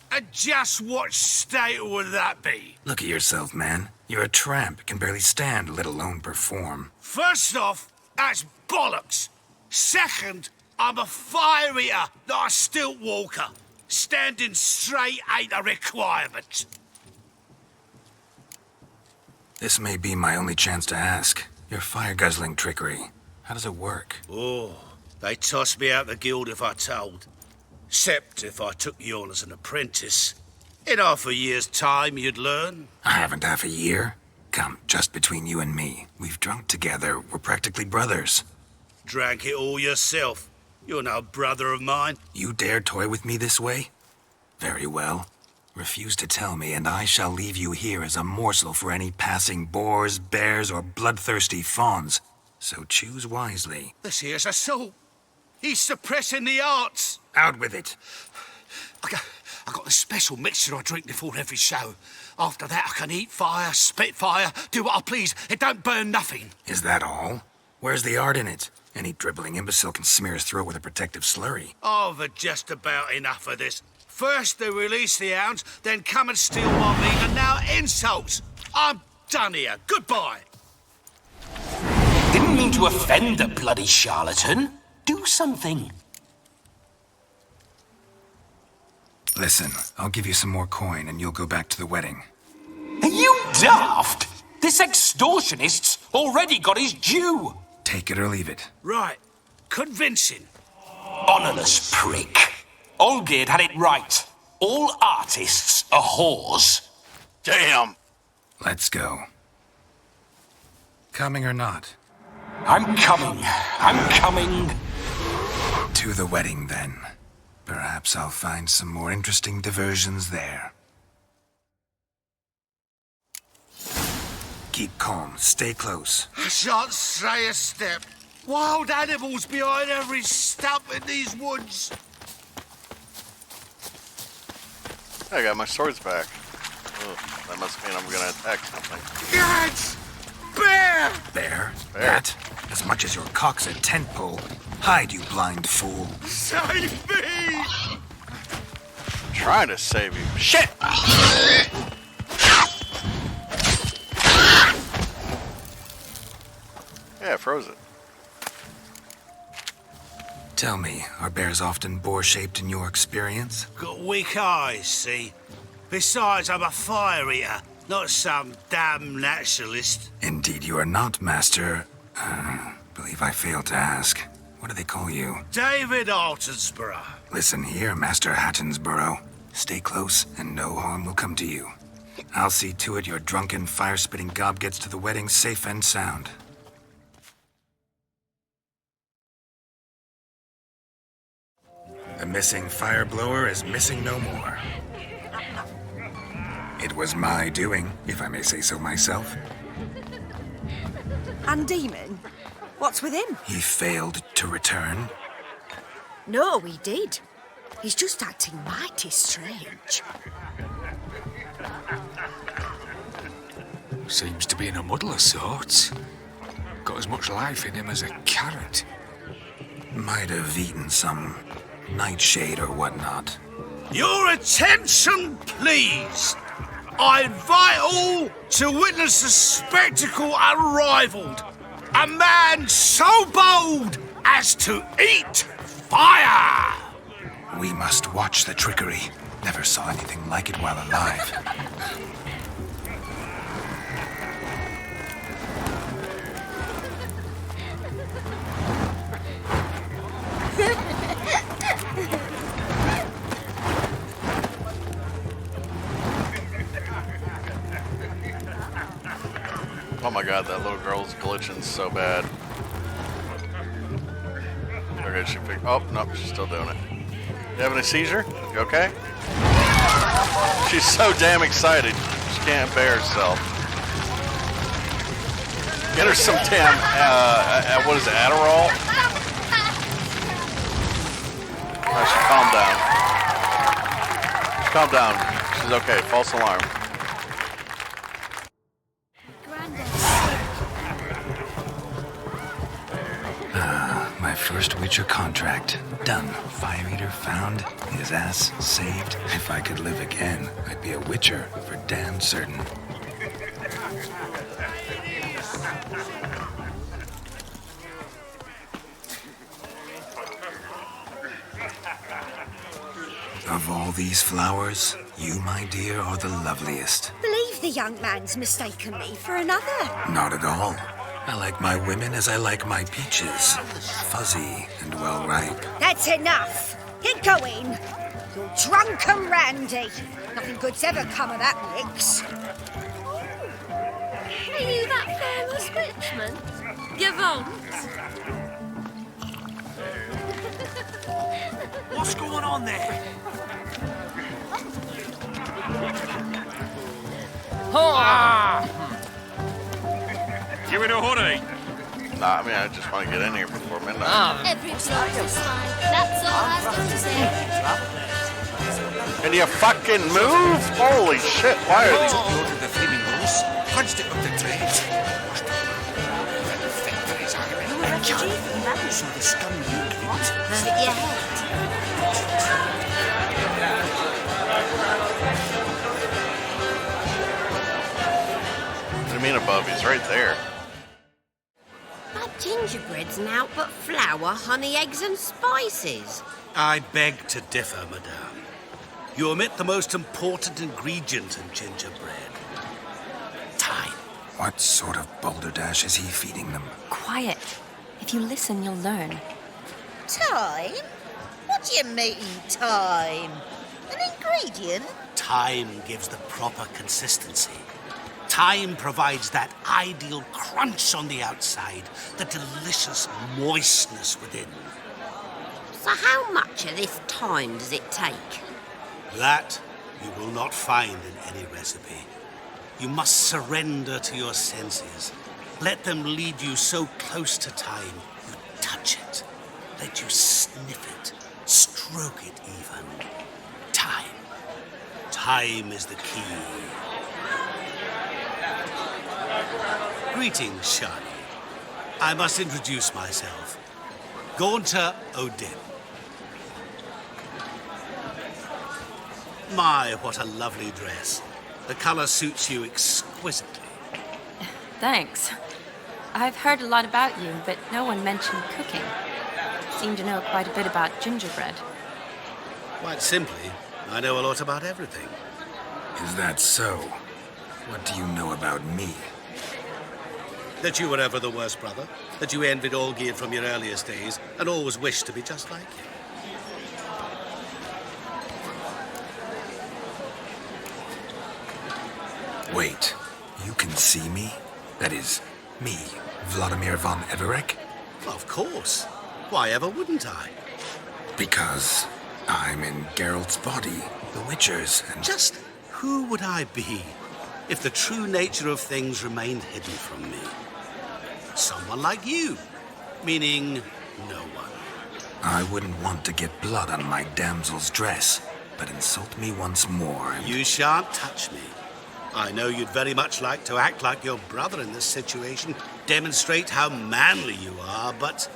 And just what state would that be? Look at yourself, man. You're a tramp, can barely stand, let alone perform. First off, that's bollocks. Second, I'm a fire eater, not a stilt walker. Standing straight ain't a requirement. This may be my only chance to ask. Your fire-guzzling trickery. How does it work? Oh, they toss me out the guild if I told. Except if I took you on as an apprentice. In half a year's time, you'd learn. I haven't half a year. Come, just between you and me. We've drunk together. We're practically brothers. Drank it all yourself. You're no brother of mine. You dare toy with me this way? Very well. Refuse to tell me, and I shall leave you here as a morsel for any passing boars, bears, or bloodthirsty fawns. So choose wisely. This here's assault. He's suppressing the arts. Out with it. I got this special mixture I drink before every show. After that, I can eat fire, spit fire, do what I please. It don't burn nothing. Is that all? Where's the art in it? Any dribbling imbecile can smear his throat with a protective slurry. I've had just about enough of this. First they release the hounds, then come and steal my meat, and now insults. I'm done here. Goodbye. Didn't mean to offend the bloody charlatan. Do something. Listen, I'll give you some more coin and you'll go back to the wedding. Are you daft? This extortionist's already got his due. Take it or leave it. Right. Convincing. Honourless prick. Olgerd had it right. All artists are whores. Damn. Let's go. Coming or not? I'm coming. I'm coming. To the wedding, then. Perhaps I'll find some more interesting diversions there. Keep calm. Stay close. I shan't stray a step. Wild animals behind every stump in these woods. I got my swords back. Ugh, that must mean I'm gonna attack something. Guards! Bear! Bear? That? As much as your cock's a tent pole. Hide, you blind fool. Save me! I'm trying to save you. Shit! Yeah, I froze it. Tell me, are bears often boar-shaped in your experience? Got weak eyes, see? Besides, I'm a fire eater, not some damn naturalist. Indeed you are not, Master. Believe I failed to ask. What do they call you? David Altonsborough. Listen here, Master Hattonsborough. Stay close, and no harm will come to you. I'll see to it your drunken, fire-spitting gob gets to the wedding safe and sound. The missing fire blower is missing no more. It was my doing, if I may say so myself. And Demon? What's with him? He failed to return. No, he did. He's just acting mighty strange. Seems to be in a muddle of sorts. Got as much life in him as a carrot. Might have eaten some nightshade or whatnot. Your attention, please. I invite all to witness a spectacle unrivaled. A man so bold as to eat fire! We must watch the trickery. Never saw anything like it while alive. Oh my god, that little girl's glitching so bad. Okay, she picked. Oh, nope, she's still doing it. You having a seizure? You okay? She's so damn excited. She can't bear herself. Get her some damn, what is it, Adderall? Alright, she calm down. Calm down. She's okay. False alarm. My first Witcher contract. Done. Fire Eater found. His ass saved. If I could live again, I'd be a Witcher for damn certain. Of all these flowers, you, my dear, are the loveliest. Believe the young man's mistaken me for another. Not at all. I like my women as I like my peaches. Fuzzy and well ripe. That's enough. Get going. You're drunk and randy. Nothing good's ever come of that mix. Are you that famous witchman? Geralt? What's going on there? You in a hurry? Nah, I mean, I just want to get in here before midnight. Every cloak is fine. That's all I've got to say. Can you fucking move? Holy shit, why are these... Ordered the flaming rose, punched it up the thread. You were refugee from that. So the scum you what? Yeah. What do you mean above? He's right there. That gingerbread's naught but flour, honey, eggs and spices. I beg to differ, madame. You omit the most important ingredient in gingerbread. Time. What sort of balderdash is he feeding them? Quiet. If you listen, you'll learn. Time? What do you mean, time? An ingredient? Time gives the proper consistency. Time provides that ideal crunch on the outside, the delicious moistness within. So how much of this time does it take? That you will not find in any recipe. You must surrender to your senses. Let them lead you so close to time, you touch it. Let you sniff it, stroke it even. Time. Time is the key. Greetings, Shani. I must introduce myself. Gaunter Odin. My, what a lovely dress. The color suits you exquisitely. Thanks. I've heard a lot about you, but no one mentioned cooking. Seem to know quite a bit about gingerbread. Quite simply, I know a lot about everything. Is that so? What do you know about me? That you were ever the worst brother, that you envied Olgierd from your earliest days, and always wished to be just like him. Wait, you can see me? That is, me, Vladimir von Everek? Of course. Why ever wouldn't I? Because I'm in Geralt's body, the Witcher's, and... Just who would I be if the true nature of things remained hidden from me? Someone like you, meaning no one. I wouldn't want to get blood on my damsel's dress, but insult me once more and... You shan't touch me. I know you'd very much like to act like your brother in this situation, demonstrate how manly you are, but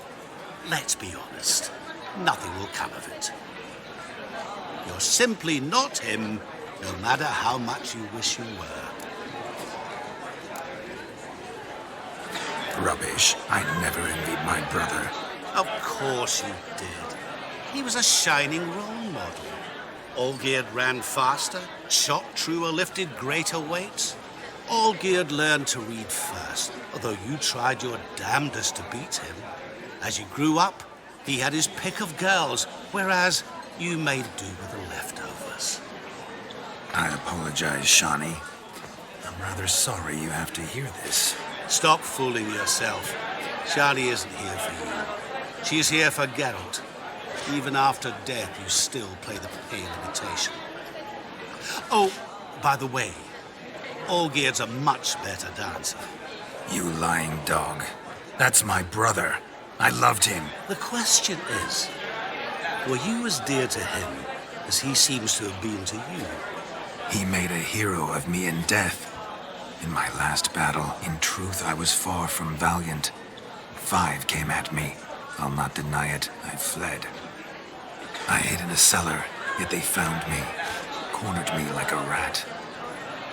let's be honest, nothing will come of it. You're simply not him, no matter how much you wish you were. Rubbish. I never envied my brother. Of course you did. He was a shining role model. Olgierd ran faster, shot truer, lifted greater weights. Olgierd learned to read first, although you tried your damnedest to beat him. As you grew up, he had his pick of girls, whereas you made do with the leftovers. I apologize, Shani. I'm rather sorry you have to hear this. Stop fooling yourself. Shani isn't here for you. She's here for Geralt. Even after death, you still play the pale imitation. Oh, by the way, Olgierd's a much better dancer. You lying dog. That's my brother. I loved him. The question is, were you as dear to him as he seems to have been to you? He made a hero of me in death. In my last battle, in truth, I was far from valiant. 5 came at me. I'll not deny it, I fled. I hid in a cellar, yet they found me, cornered me like a rat.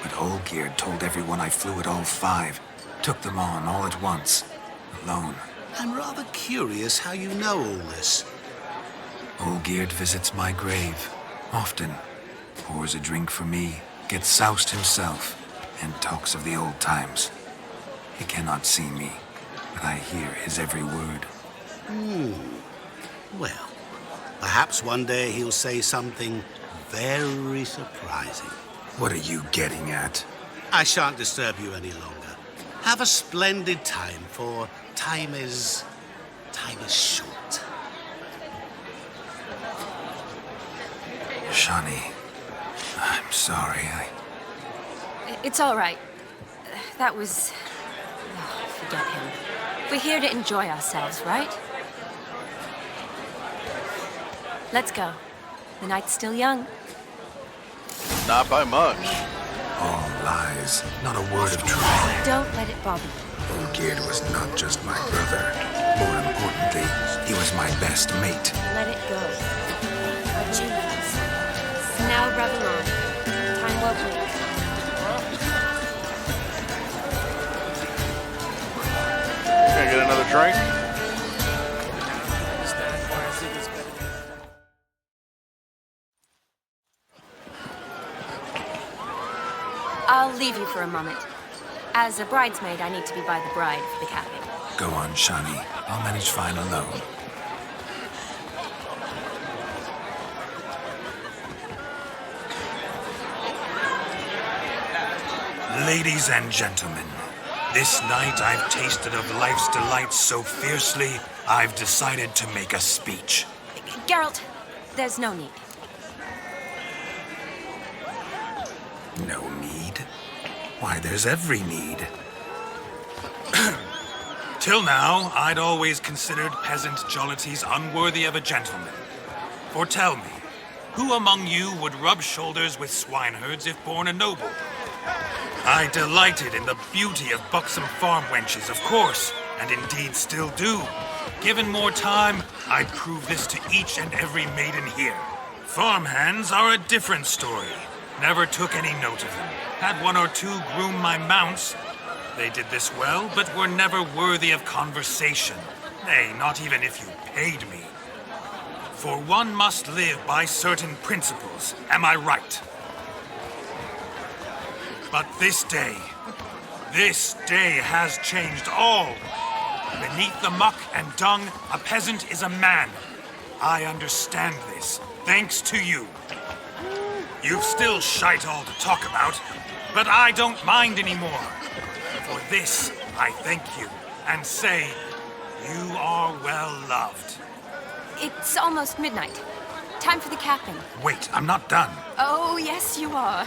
But Olgierd told everyone I flew at all 5, took them on all at once, alone. I'm rather curious how you know all this. Olgierd visits my grave, often, pours a drink for me, gets soused himself, and talks of the old times. He cannot see me, but I hear his every word. Well, perhaps one day he'll say something very surprising. What are you getting at? I shan't disturb you any longer. Have a splendid time, for time is short. Shani, I'm sorry, It's all right. That was... Oh, forget him. We're here to enjoy ourselves, right? Let's go. The night's still young. Not by much. All lies, not a word of truth. Don't let it bother you. Olgierd was not just my brother. More importantly, he was my best mate. Let it go. Now revel on. Time well played. Can I get another drink? I'll leave you for a moment. As a bridesmaid, I need to be by the bride for the capping. Go on, Shani. I'll manage fine alone. Ladies and gentlemen, this night I've tasted of life's delights so fiercely, I've decided to make a speech. Geralt, there's no need. No need? Why, there's every need. Till now, I'd always considered peasant jollities unworthy of a gentleman. For tell me, who among you would rub shoulders with swineherds if born a noble? I delighted in the beauty of buxom farm wenches, of course, and indeed still do. Given more time, I'd prove this to each and every maiden here. Farmhands are a different story. Never took any note of them. Had one or two groom my mounts. They did this well, but were never worthy of conversation. Nay, not even if you paid me. For one must live by certain principles, am I right? But this day has changed all. Beneath the muck and dung, a peasant is a man. I understand this, thanks to you. You've still shite all to talk about, but I don't mind anymore. For this, I thank you, and say, you are well loved. It's almost midnight. Time for the capping. Wait, I'm not done. Oh, yes, you are.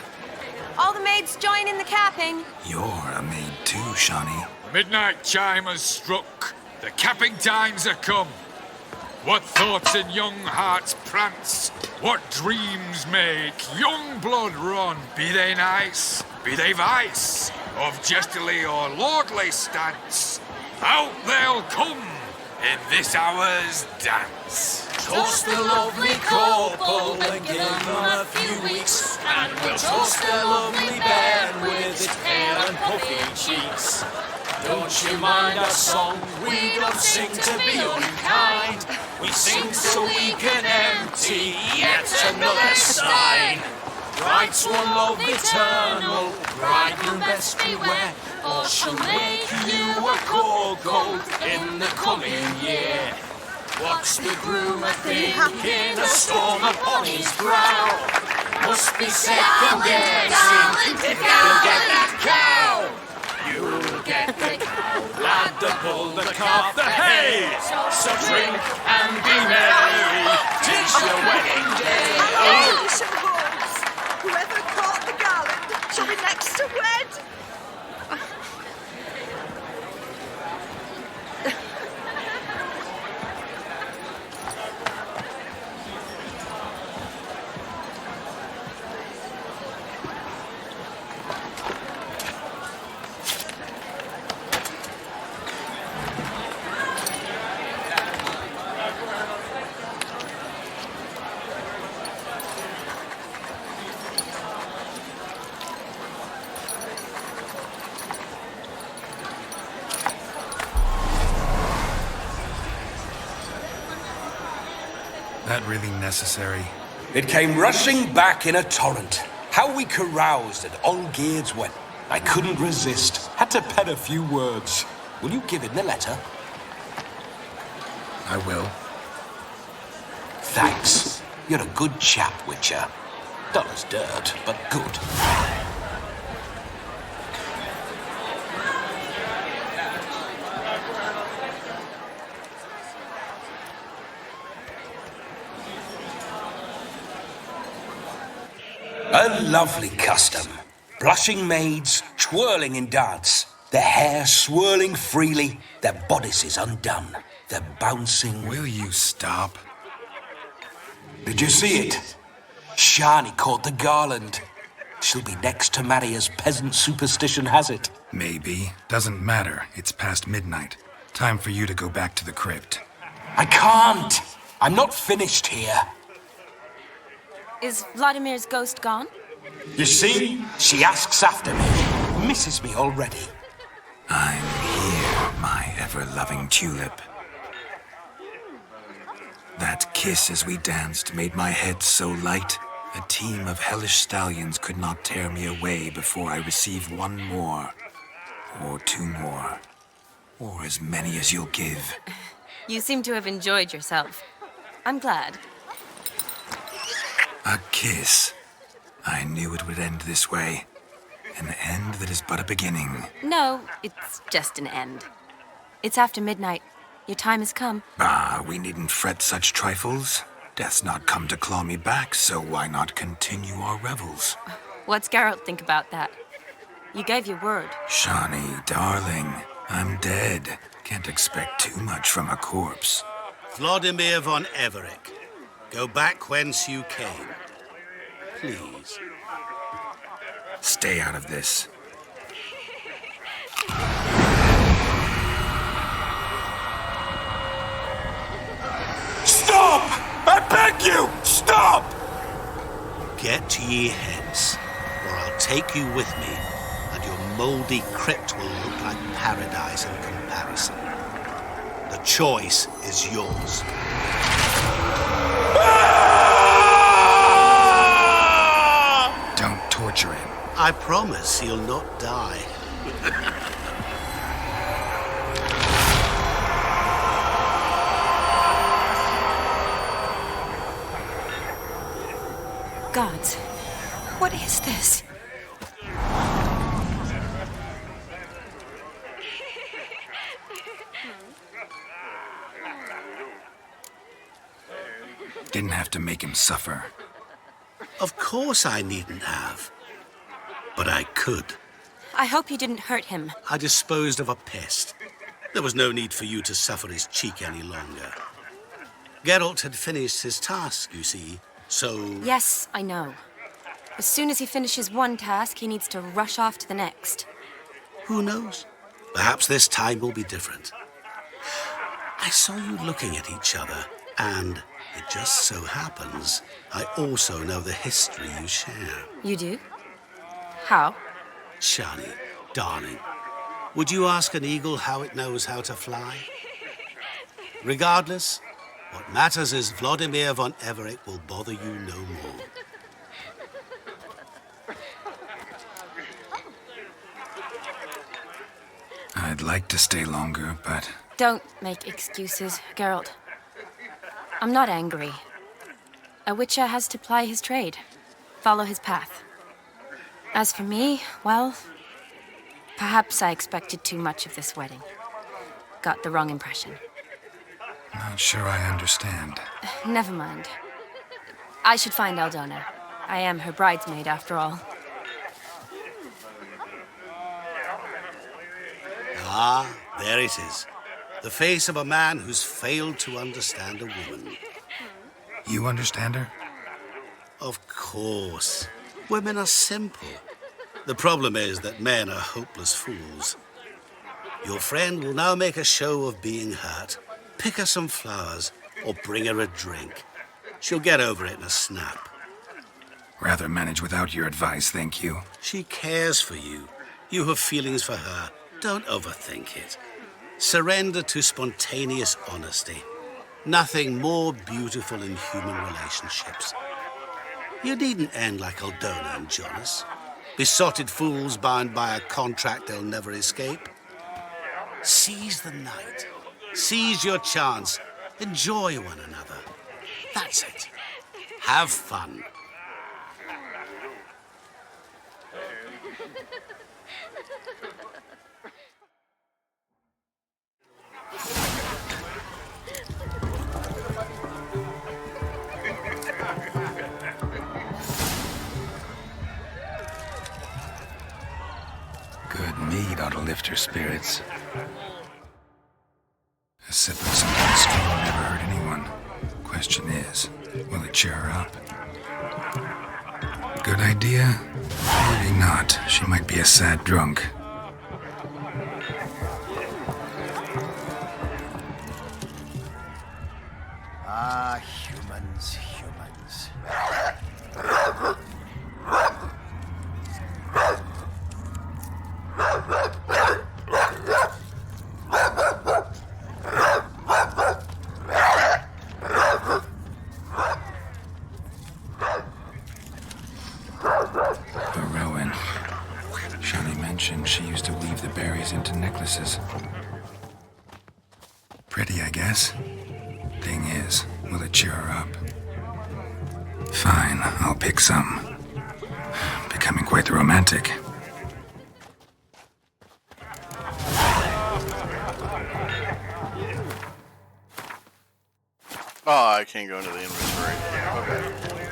All the maids join in the capping. You're a maid too, Shawnee. Midnight chime has struck. The capping times are come. What thoughts in young hearts prance? What dreams make young blood run? Be they nice, be they vice, of jestily or lordly stance, out they'll come in this hour's dance. Toast the lovely couple and give them a few weeks, and we'll toast the lovely bed with its pale and puffy cheeks. Don't you mind our song? We don't sing to be unkind. We sing so we can empty yet another stein. Bride's one love eternal, bridegroom best beware, or she'll make you a gold in the coming year. What's the groom a-thinking? A storm upon his brow. Must be second guessing if you'll get that cow. You'll get the cow, lad, the bull, the calf, the hay. So drink and be merry, 'tis your wedding day. Whoever caught the garland shall be next to wed. That really necessary? It came rushing back in a torrent. How we caroused and Olgierd's went. I couldn't resist. Had to pen a few words. Will you give him the letter? I will. Thanks. You're a good chap, Witcher. Dull as dirt, but good. A lovely custom. Blushing maids, twirling in dance. Their hair swirling freely, their bodices undone. They're bouncing... Will you stop? Did you see it? Shani caught the garland. She'll be next to marry as peasant superstition has it. Maybe. Doesn't matter. It's past midnight. Time for you to go back to the crypt. I can't. I'm not finished here. Is Vladimir's ghost gone? You see? She asks after me. Misses me already. I'm here, my ever-loving tulip. That kiss as we danced made my head so light, a team of hellish stallions could not tear me away before I receive one more, or two more, or as many as you'll give. You seem to have enjoyed yourself. I'm glad. A kiss. I knew it would end this way. An end that is but a beginning. No, it's just an end. It's after midnight. Your time has come. Ah, we needn't fret such trifles. Death's not come to claw me back, so why not continue our revels? What's Geralt think about that? You gave your word. Shawnee, darling, I'm dead. Can't expect too much from a corpse. Vladimir von Everick, go back whence you came. Please. Stay out of this. Stop! I beg you! Stop! Get ye hence, or I'll take you with me, and your mouldy crypt will look like paradise in comparison. The choice is yours. Don't torture him. I promise he'll not die. Gods, what is this? Didn't have to make him suffer. Of course I needn't have. But I could. I hope you didn't hurt him. I disposed of a pest. There was no need for you to suffer his cheek any longer. Geralt had finished his task, you see, so... Yes, I know. As soon as he finishes one task, he needs to rush off to the next. Who knows? Perhaps this time will be different. I saw you looking at each other, and it just so happens I also know the history you share. You do? How? Shani, darling, would you ask an eagle how it knows how to fly? Regardless, what matters is Vladimir von Everick will bother you no more. I'd like to stay longer, but... Don't make excuses, Geralt. I'm not angry. A witcher has to ply his trade, follow his path. As for me, well, perhaps I expected too much of this wedding. Got the wrong impression. Not sure I understand. Never mind. I should find Aldona. I am her bridesmaid, after all. Ah, there it is. The face of a man who's failed to understand a woman. You understand her? Of course. Women are simple. The problem is that men are hopeless fools. Your friend will now make a show of being hurt, pick her some flowers, or bring her a drink. She'll get over it in a snap. Rather manage without your advice, thank you. She cares for you. You have feelings for her. Don't overthink it. Surrender to spontaneous honesty. Nothing more beautiful in human relationships. You needn't end like Aldona and Jonas. Besotted fools bound by a contract they'll never escape. Seize the night. Seize your chance. Enjoy one another. That's it. Have fun. Good mead ought to lift her spirits. A sip of something strong never hurt anyone. Question is, will it cheer her up? Good idea? Maybe not. She might be a sad drunk. Ah, humans, humans. Rowan. Shani mentioned she used to weave the berries into necklaces. Pretty, I guess. Thing is, will it cheer her up? Fine, I'll pick some. Becoming quite the romantic. Oh, I can't go into the inventory.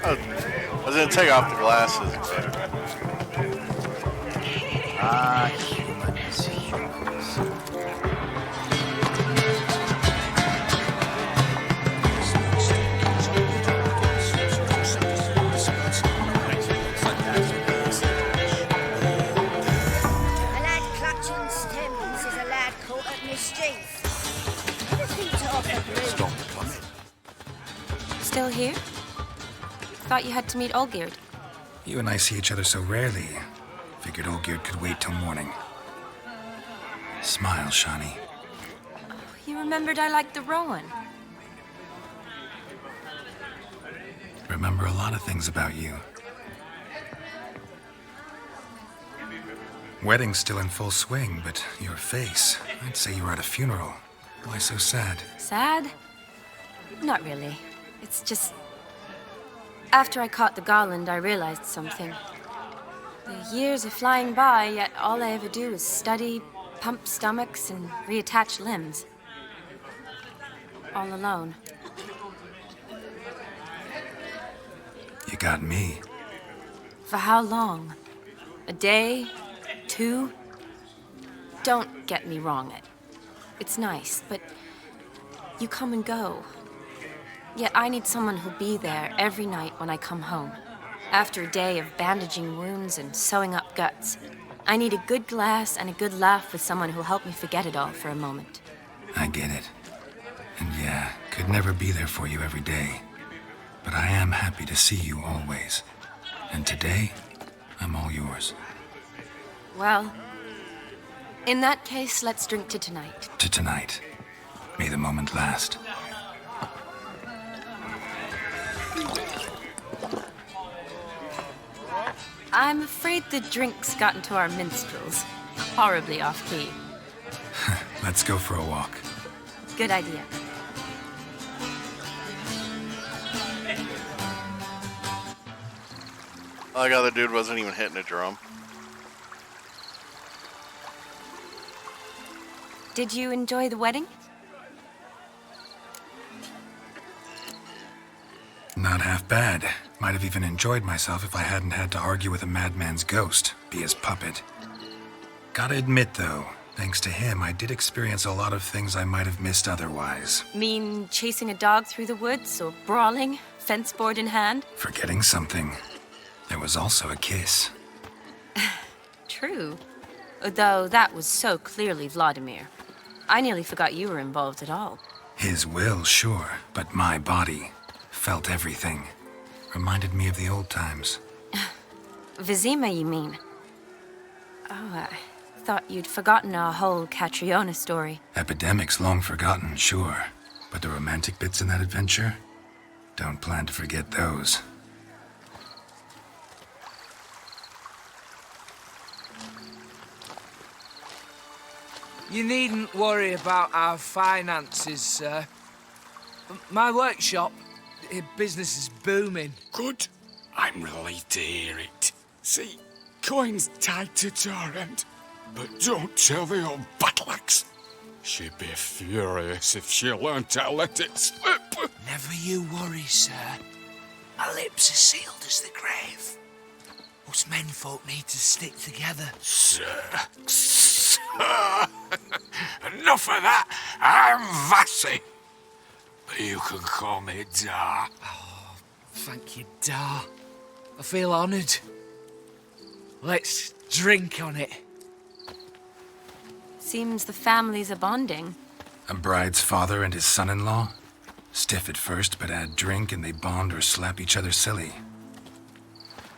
Okay. I was gonna take off the glasses, but... A lad clutching stems is a lad caught at mischief. Everything to offer Bruce. Still here? Thought you had to meet Olgierd. You and I see each other so rarely. Figured Olgierd could wait till morning. Smile, Shani. You remembered I liked the Rowan. Remember a lot of things about you. Wedding's still in full swing, but your face, I'd say you were at a funeral. Why so sad? Sad? Not really. It's just... After I caught the garland, I realized something. The years are flying by, yet all I ever do is study, pump stomachs, and reattach limbs. All alone. You got me. For how long? A day? 2? Don't get me wrong. It's nice, but you come and go. Yet I need someone who'll be there every night when I come home. After a day of bandaging wounds and sewing up guts, I need a good glass and a good laugh with someone who'll help me forget it all for a moment. I get it. And yeah, could never be there for you every day. But I am happy to see you always. And today, I'm all yours. Well, in that case, let's drink to tonight. To tonight. May the moment last. I'm afraid the drink's gotten to our minstrels. Horribly off-key. Let's go for a walk. Good idea. I like how the dude wasn't even hitting a drum. Did you enjoy the wedding? Not half bad. Might have even enjoyed myself if I hadn't had to argue with a madman's ghost, be his puppet. Gotta admit, though, thanks to him, I did experience a lot of things I might have missed otherwise. Mean chasing a dog through the woods, or brawling, fence board in hand? Forgetting something. There was also a kiss. True. Though that was so clearly Vladimir. I nearly forgot you were involved at all. His will, sure, but my body felt everything. Reminded me of the old times. Vizima, you mean? Oh, I thought you'd forgotten our whole Catriona story. Epidemics long forgotten, sure. But the romantic bits in that adventure? Don't plan to forget those. You needn't worry about our finances, sir. My workshop, business is booming. Good. I'm relieved to hear it. See, coin's tied to Torrent, but don't tell the old battle-axe. She'd be furious if she learned to let it slip. Never you worry, sir. My lips are sealed as the grave. Us menfolk need to stick together. Sir. Enough of that. I'm Vassy. But you can call me Dar. Oh, thank you, Dar. I feel honoured. Let's drink on it. Seems the families are bonding. A bride's father and his son-in-law? Stiff at first, but add drink and they bond or slap each other silly.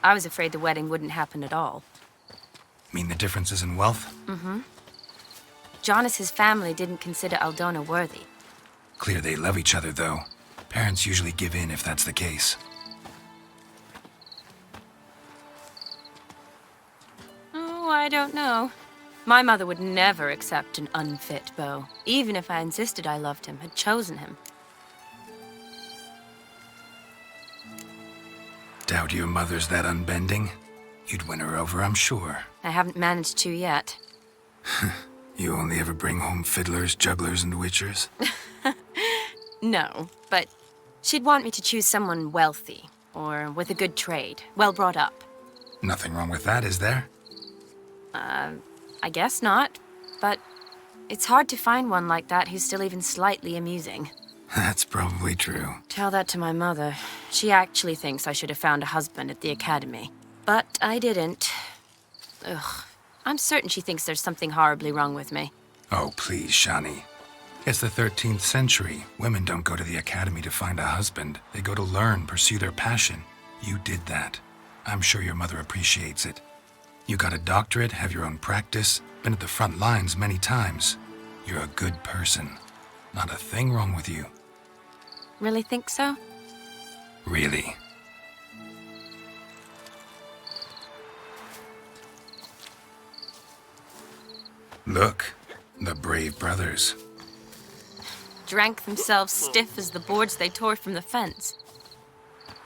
I was afraid the wedding wouldn't happen at all. Mean the differences in wealth? Mm-hmm. Jonas's family didn't consider Aldona worthy. Clear they love each other, though. Parents usually give in if that's the case. Oh, I don't know. My mother would never accept an unfit beau, even if I insisted I loved him, had chosen him. Doubt your mother's that unbending? You'd win her over, I'm sure. I haven't managed to yet. You only ever bring home fiddlers, jugglers, and witchers? No, but she'd want me to choose someone wealthy, or with a good trade, well brought up. Nothing wrong with that, is there? I guess not. But it's hard to find one like that who's still even slightly amusing. That's probably true. Tell that to my mother. She actually thinks I should have found a husband at the academy. But I didn't. Ugh. I'm certain she thinks there's something horribly wrong with me. Oh, please, Shani. It's the 13th century. Women don't go to the academy to find a husband. They go to learn, pursue their passion. You did that. I'm sure your mother appreciates it. You got a doctorate, have your own practice, been at the front lines many times. You're a good person. Not a thing wrong with you. Really think so? Really. Look, the brave brothers. Drank themselves stiff as the boards they tore from the fence.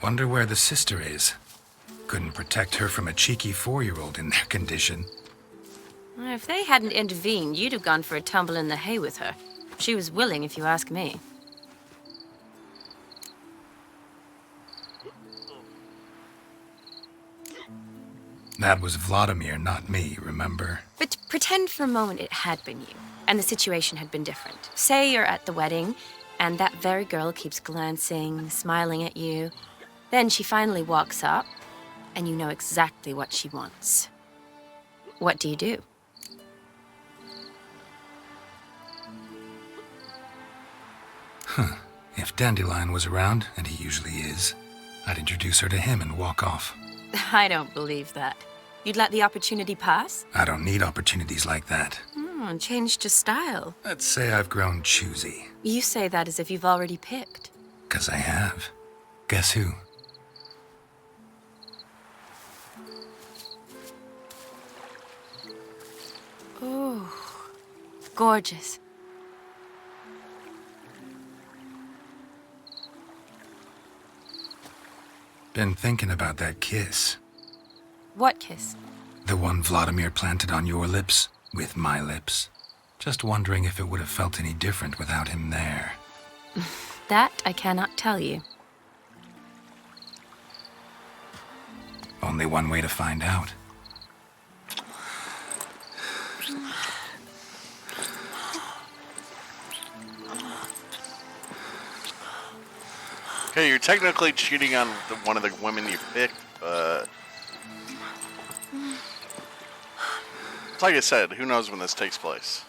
Wonder where the sister is. Couldn't protect her from a cheeky 4-year-old in their condition. If they hadn't intervened, you'd have gone for a tumble in the hay with her. She was willing, if you ask me. That was Vladimir, not me, remember? But pretend for a moment it had been you, and the situation had been different. Say you're at the wedding, and that very girl keeps glancing, smiling at you. Then she finally walks up, and you know exactly what she wants. What do you do? Huh. If Dandelion was around, and he usually is, I'd introduce her to him and walk off. I don't believe that. You'd let the opportunity pass? I don't need opportunities like that. Changed your style. Let's say I've grown choosy. You say that as if you've already picked. 'Cause I have. Guess who? Ooh, gorgeous. Been thinking about that kiss. What kiss? The one Vladimir planted on your lips, with my lips. Just wondering if it would have felt any different without him there. That I cannot tell you. Only one way to find out. Okay, you're technically cheating on one of the women you picked, but... like I said, who knows when this takes place.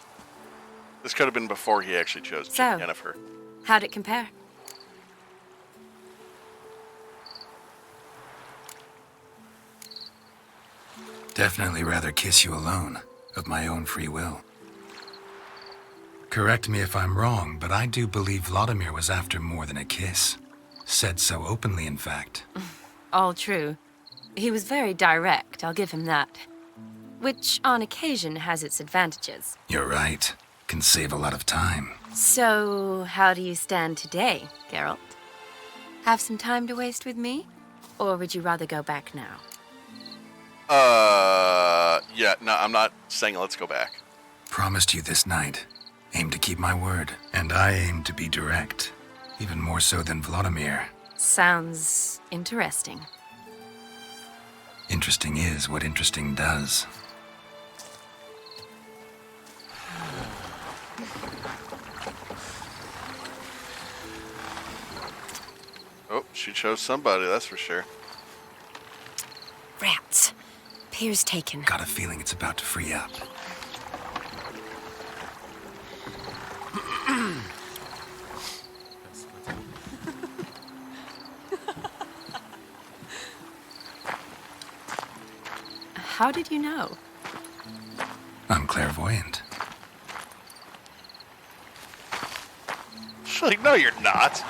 This could have been before he actually chose Yennefer. How'd it compare? Definitely rather kiss you alone, of my own free will. Correct me if I'm wrong, but I do believe Vladimir was after more than a kiss. Said so openly, in fact. All true. He was very direct, I'll give him that. Which, on occasion, has its advantages. You're right. Can save a lot of time. So, how do you stand today, Geralt? Have some time to waste with me? Or would you rather go back now? Yeah, no, I'm not saying let's go back. Promised you this night. Aim to keep my word. And I aim to be direct. Even more so than Vladimir. Sounds interesting. Interesting is what interesting does. Oh, she chose somebody, that's for sure. Rats. Pier's taken. Got a feeling it's about to free up. How did you know? I'm clairvoyant. She's like, no, you're not.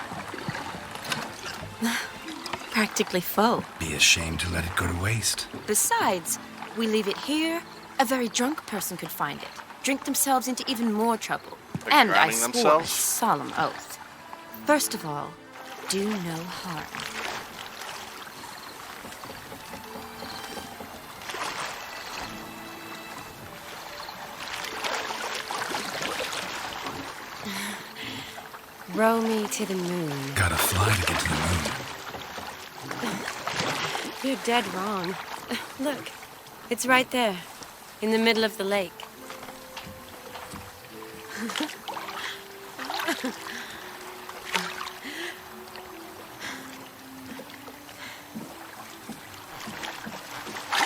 Practically full. Be ashamed to let it go to waste. Besides, we leave it here, a very drunk person could find it, drink themselves into even more trouble. Like and I drowning swore a themselves? solemn oath. First of all, do no harm. Row me to the moon. Gotta fly to get to the moon. You're dead wrong. Look, it's right there. in the middle of the lake.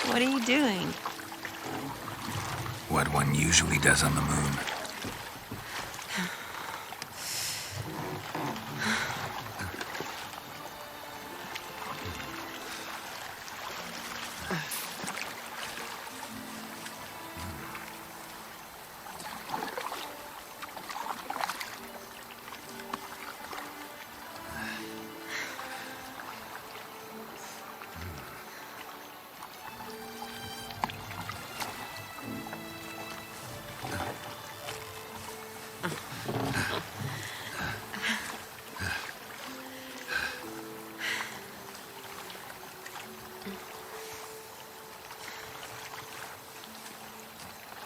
What are you doing? What one usually does on the moon.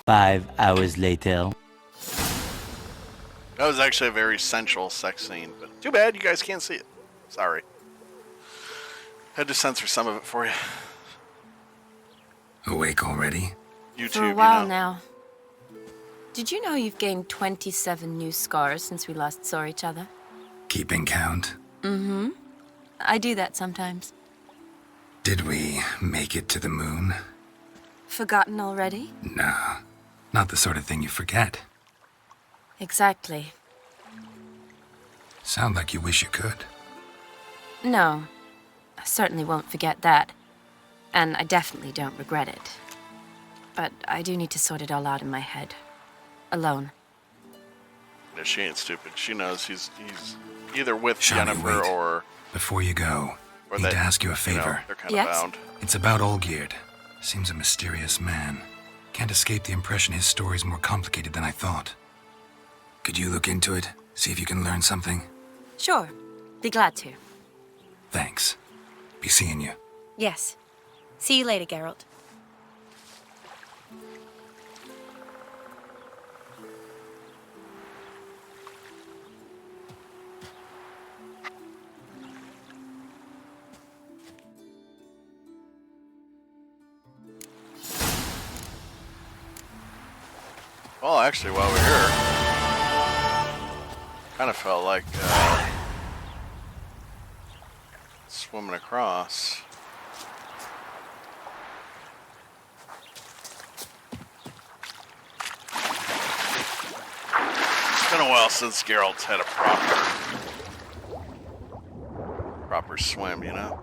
Five hours later. That was actually a very sensual sex scene, but too bad you guys can't see it. Sorry. Had to censor some of it for you. Awake already? YouTube, For a while now. Did you know you've gained 27 new scars since we last saw each other? Keeping count? Mm-hmm. I do that sometimes. Did we make it to the moon? Forgotten already? Nah, not the sort of thing you forget. Exactly. Sound like you wish you could. No, I certainly won't forget that. And I definitely don't regret it. But I do need to sort it all out in my head. Alone. No, she ain't stupid. She knows he's either with Shawnee, Jennifer wait. or... Before you go, I need to ask you a favor. they're kind of bound. It's about Olgierd. Seems a mysterious man. Can't escape the impression his story's more complicated than I thought. Could you look into it? See if you can learn something? Sure. Be glad to. Thanks. Be seeing you. Yes. See you later, Geralt. Well, actually, while we're here, kind of felt like swimming across. It's been a while since Geralt's had a proper swim, you know?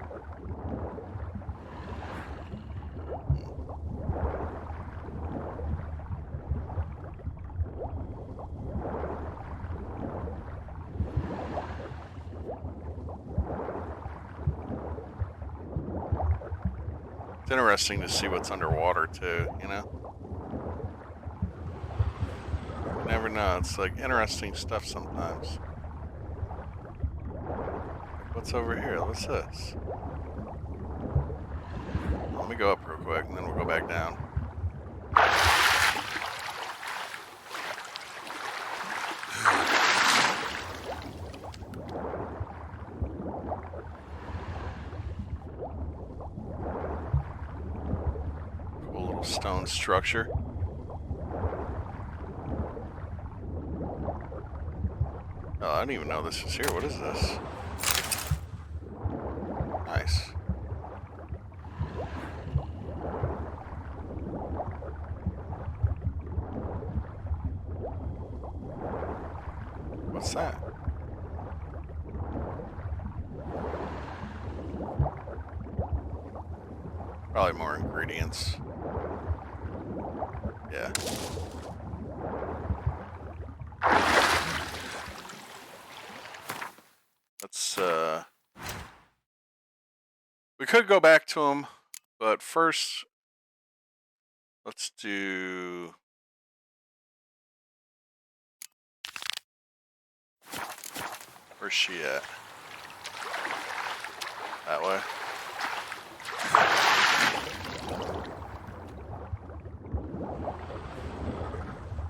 It's interesting to see what's underwater too, you know? You never know, it's like interesting stuff sometimes. Like what's over here? What's this? Let me go up real quick and then we'll go back down. Stone structure. Oh, I didn't even know this was here. What is this? Nice. What's that? Probably more ingredients. Yeah. Let's, we could go back to him, but first, let's do... Where's she at? That way.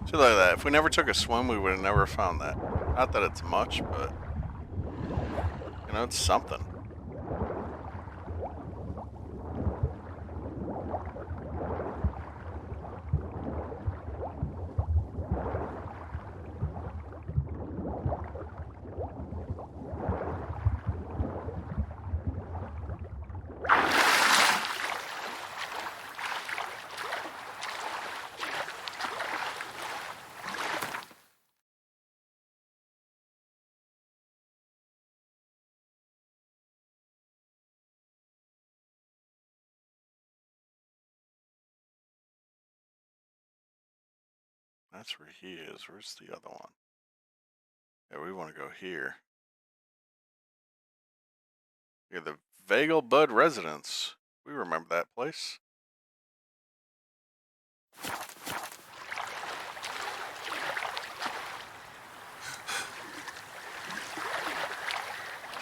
See, look at that. If we never took a swim, we would have never found that. Not that it's much, but... You know, it's something. That's where he is. Where's the other one? Yeah, we want to go here. Yeah, the Vagal Bud Residence. We remember that place.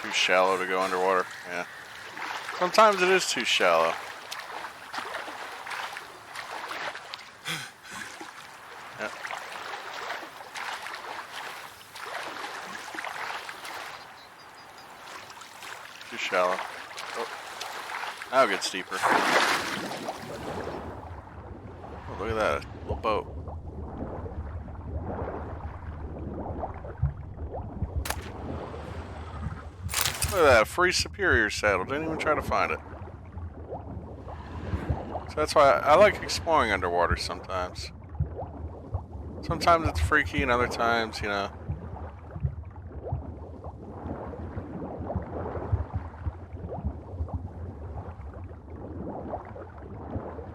Too shallow to go underwater. Yeah. Sometimes it is too shallow. Yep. Too shallow. Oh. Now it gets deeper. Oh, look at that. A little boat. Look at that. Free Superior saddle. Didn't even try to find it. So that's why I like exploring underwater sometimes. Sometimes it's freaky and other times, you know.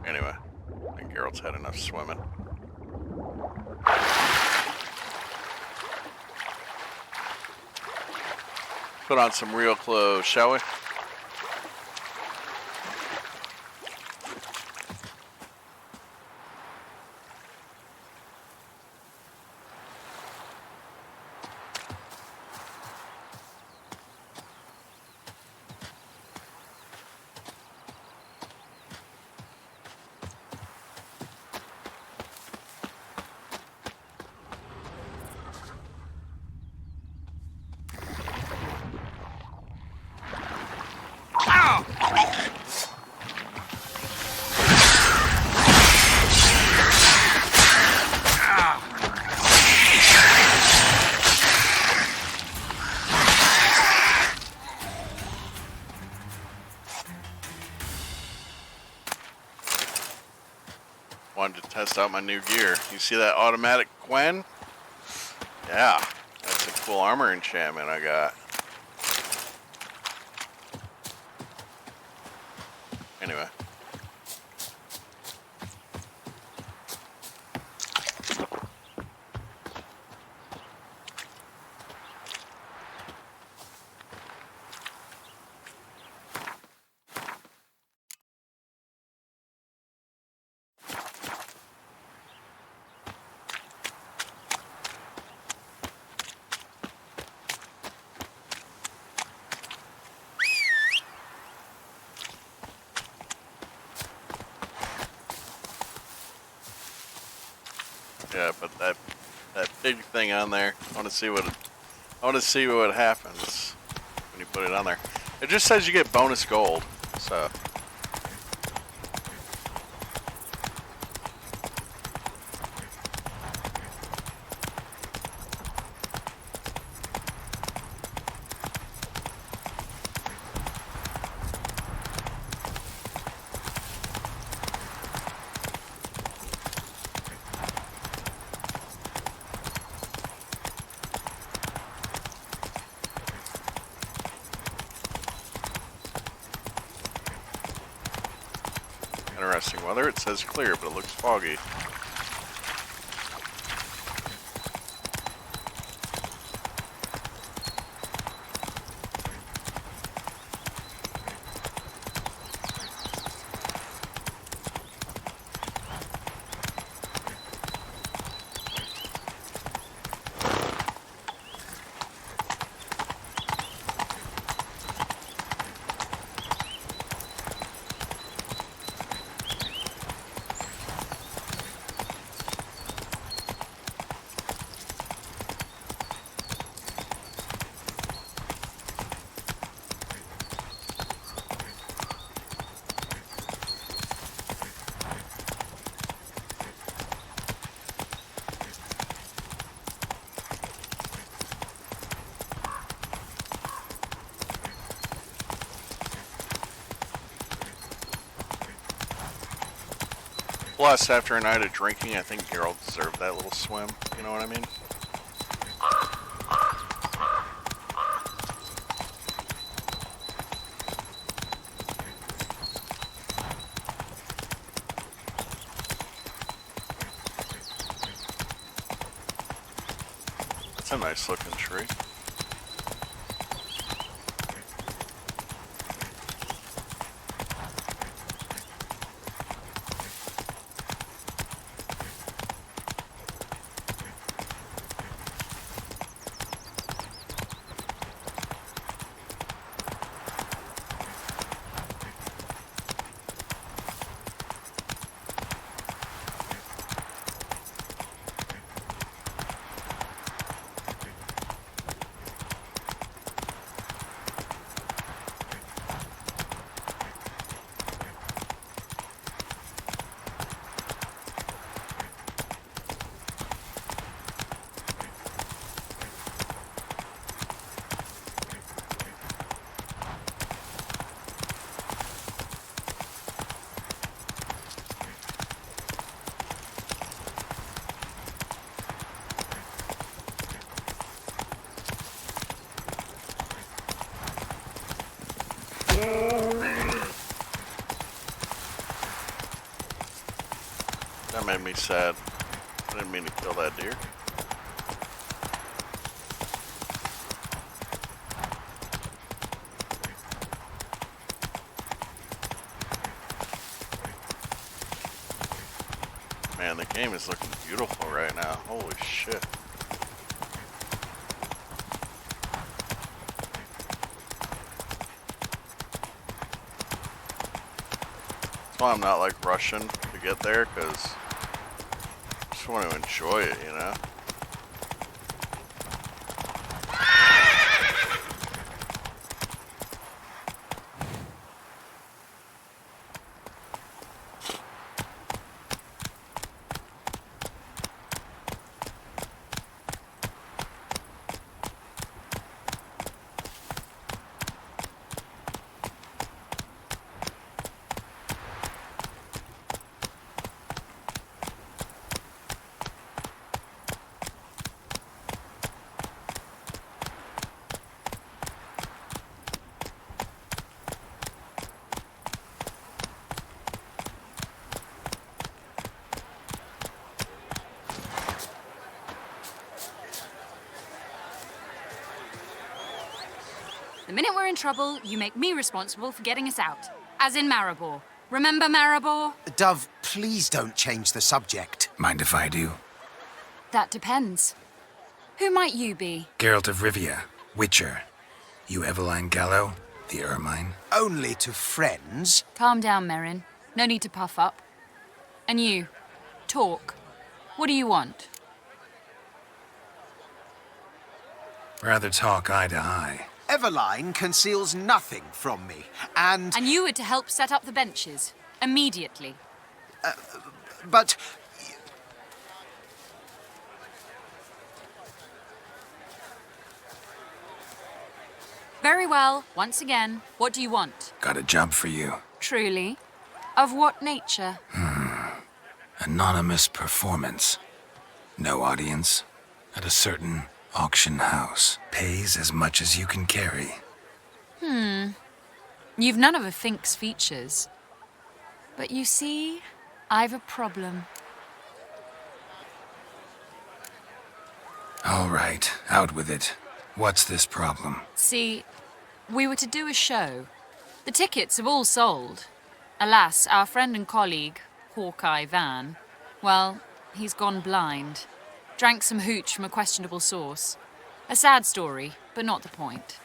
Anyway, I think Geralt's had enough swimming. Put on some real clothes, shall we? Wanted to test out my new gear. You see that automatic Gwen? Yeah, that's a cool armor enchantment I got. Anyway. Yeah, but that big thing on there, I want to see what happens when you put it on there. It just says you get bonus gold, so. Interesting weather. It says clear, but it looks foggy. Plus, after a night of drinking, I think Geralt deserved that little swim. You know what I mean? a nice looking tree. That made me sad. I didn't mean to kill that deer. Man, the game is looking beautiful right now. Holy shit. That's why I'm not like rushing to get there, because I just want to enjoy it, you know? The minute we're in trouble, you make me responsible for getting us out. As in Maribor. Remember Maribor? Dove, please don't change the subject. Mind if I do? That depends. Who might you be? Geralt of Rivia, Witcher. You Eveline Gallo, the Ermine. Only to friends. Calm down, Merrin. No need to puff up. And you, talk. What do you want? Rather talk eye to eye. Eveline conceals nothing from me, and you were to help set up the benches. Immediately. But... Very well. Once again, what do you want? Got a job for you. Truly? Of what nature? Anonymous performance. No audience. At a certain auction house. Pays as much as you can carry. You've none of a Fink's features. But you see, I've a problem. All right, out with it. What's this problem? See, we were to do a show. The tickets have all sold. Alas, our friend and colleague, Hawkeye Van, well, he's gone blind. Drank some hooch from a questionable source. A sad story, but not the point.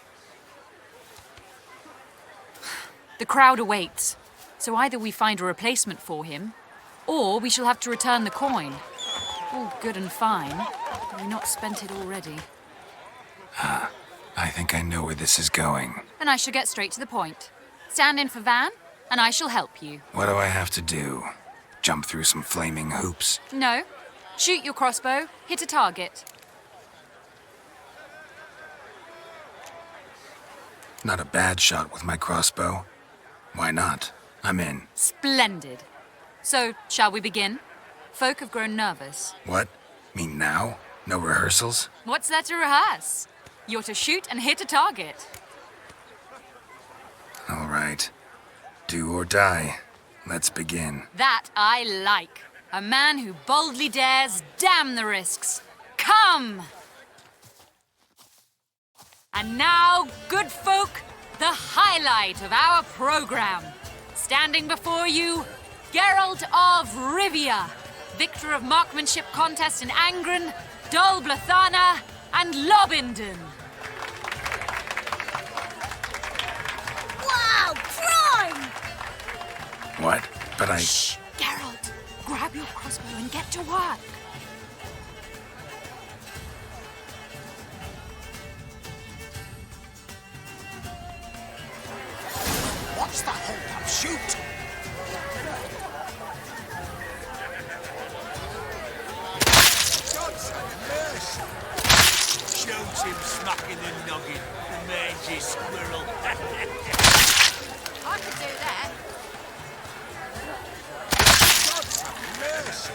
The crowd awaits, so either we find a replacement for him, or we shall have to return the coin. All good and fine, but we not spent it already. I think I know where this is going. Then I shall get straight to the point. Stand in for Van, and I shall help you. What do I have to do? Jump through some flaming hoops? No. Shoot your crossbow, hit a target. Not a bad shot with my crossbow. Why not? I'm in. Splendid. So, shall we begin? Folk have grown nervous. What? Mean now? No rehearsals? What's there to rehearse? You're to shoot and hit a target. All right. Do or die. Let's begin. That I like. A man who boldly dares, damn the risks. Come! And now, good folk, the highlight of our program. Standing before you, Geralt of Rivia, victor of marksmanship contest in Angren, Dol Blathana, and Lobindon. Wow, prime! What? But I... Shh, Geralt, grab your crossbow and get to work. What's the hold up? Shoot! God's mercy! Shoot him smack in the noggin, the mangy squirrel. I could do that. God's mercy!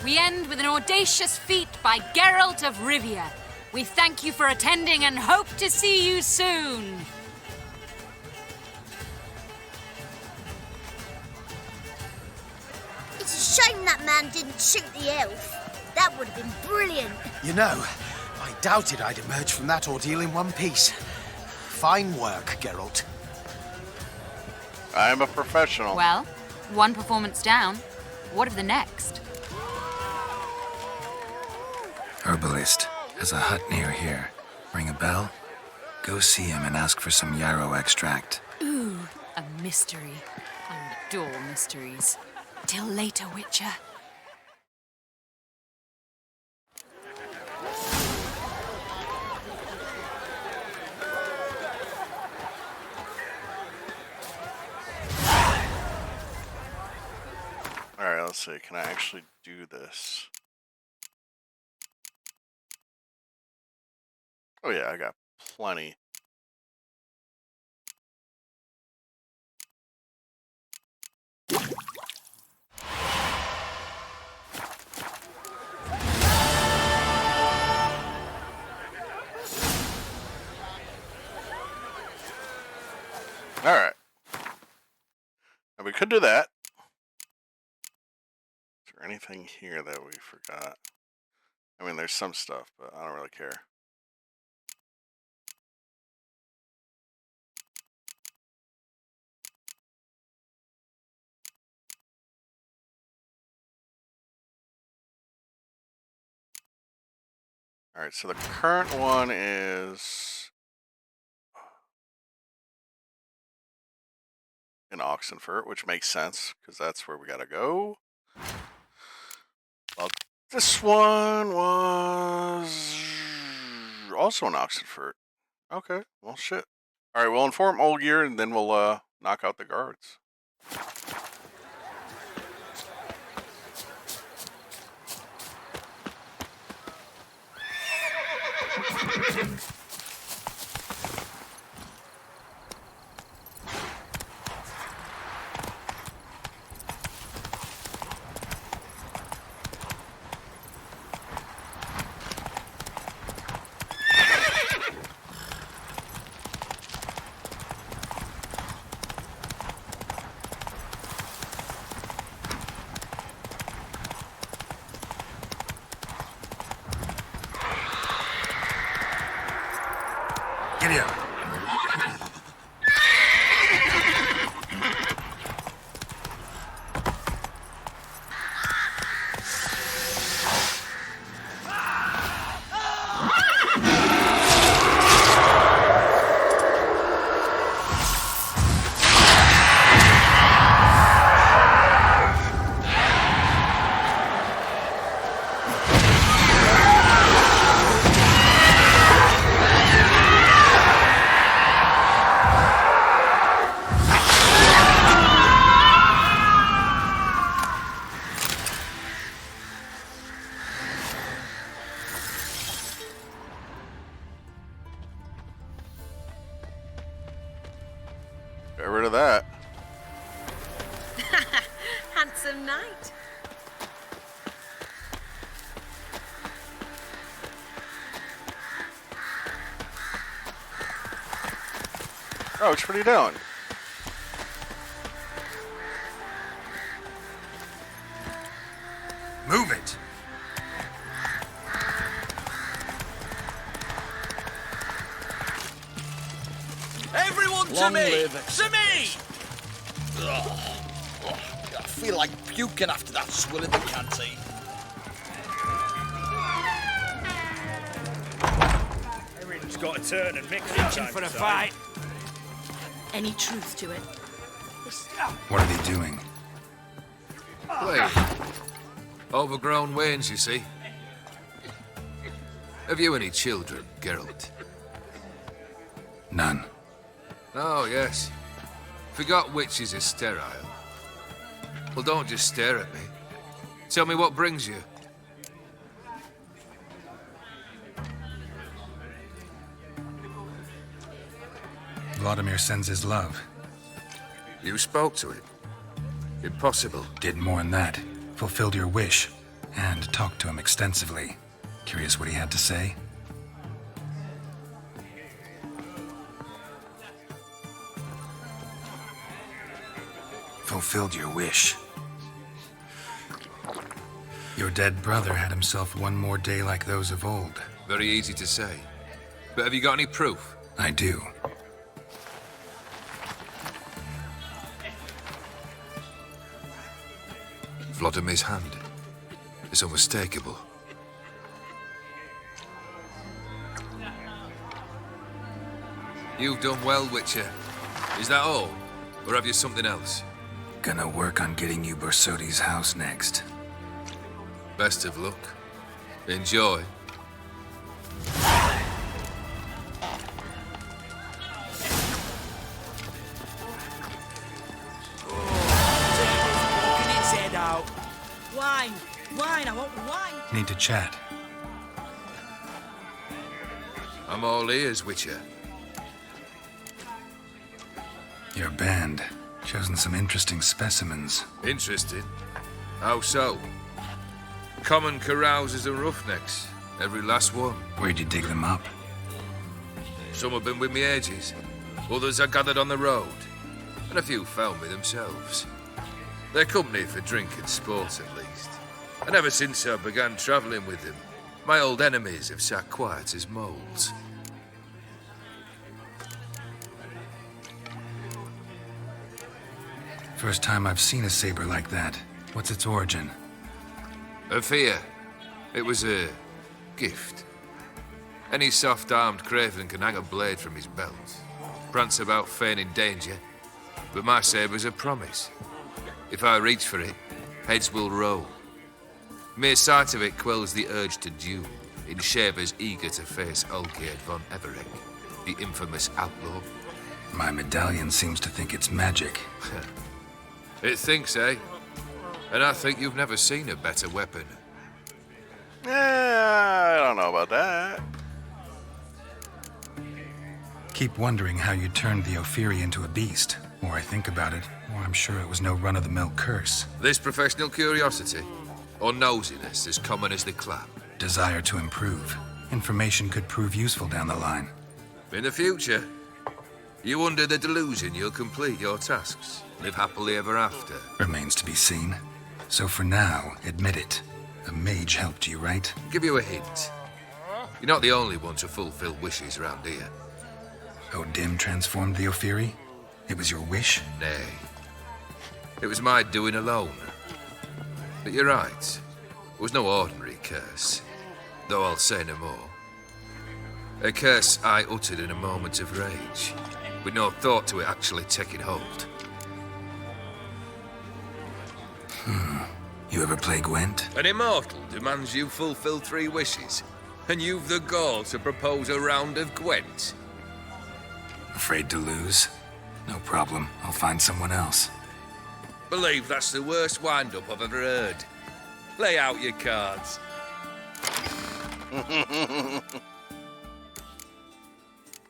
We end with an audacious feat by Geralt of Rivia. We thank you for attending and hope to see you soon. It's a shame that man didn't shoot the elf. That would have been brilliant. You know, I doubted I'd emerge from that ordeal in one piece. Fine work, Geralt. I'm a professional. Well, one performance down. What of the next? Herbalist has a hut near here. Ring a bell? Go see him and ask for some yarrow extract. Ooh, a mystery. I adore mysteries. Till later, Witcher. Alright, let's see. Can I actually do this? Oh yeah, I got plenty. Alright. Now we could do that. Is there anything here that we forgot? I mean, there's some stuff, but I don't really care. Alright, so the current one is in Oxenfurt, which makes sense, because that's where we gotta go. Well, this one was also in Oxenfurt. Okay, well, shit. Alright, we'll inform Olgier, and then we'll knock out the guards. Get here. Get rid of that. Handsome knight. Roach, what are you doing? Move it! Everyone to Long me! live To me! I feel like puking after that swill in the canteen. Everything's got to turn and mix Itching for a fight. Any truth to it? What are they doing? Wait. Overgrown wains, you see. Have you any children, Geralt? None. Oh, yes. Forgot witches are sterile. Well, don't just stare at me. Tell me what brings you. Vladimir sends his love. You spoke to it. Impossible. Did more than that. Fulfilled your wish. And talked to him extensively. Curious what he had to say? Fulfilled your wish. Your dead brother had himself one more day like those of old. Very easy to say. But have you got any proof? I do. Vladimir's hand. It's unmistakable. You've done well, Witcher. Is that all? Or have you something else? Gonna work on getting you Borsodi's house next. Best of luck. Enjoy. Poking its head out. Wine! Wine! I want wine! Need to chat. I'm all ears, Witcher. Your band. Chosen some interesting specimens. Interested? How so? Common carousers and roughnecks. Every last one. Where'd you dig them up? Some have been with me ages. Others I gathered on the road. And a few found me themselves. They're company for drink and sport, at least. And ever since I began travelling with them, my old enemies have sat quiet as moles. First time I've seen a saber like that. What's its origin? A fear. It was a gift. Any soft-armed craven can hang a blade from his belt, prance about feigning danger, but my saber's a promise. If I reach for it, heads will roll. Mere sight of it quells the urge to duel in shavers eager to face Olgierd von Everett, the infamous outlaw. My medallion seems to think it's magic. It thinks, eh? And I think you've never seen a better weapon. I don't know about that. Keep wondering how you turned the Ophiri into a beast. The more I think about it, the more I'm sure it was no run-of-the-mill curse. This professional curiosity, or nosiness as common as the clap. Desire to improve. Information could prove useful down the line. In the future, you under the delusion you'll complete your tasks, live happily ever after. Remains to be seen. So for now, admit it. A mage helped you, right? Give you a hint. You're not the only one to fulfill wishes around here. Odim transformed the Ophiri? It was your wish? Nay. It was my doing alone. But you're right. It was no ordinary curse. Though I'll say no more. A curse I uttered in a moment of rage, with no thought to it actually taking hold. You ever play Gwent? An immortal demands you fulfill 3 wishes, and you've the gall to propose a round of Gwent. Afraid to lose? No problem. I'll find someone else. Believe that's the worst wind-up I've ever heard. Lay out your cards.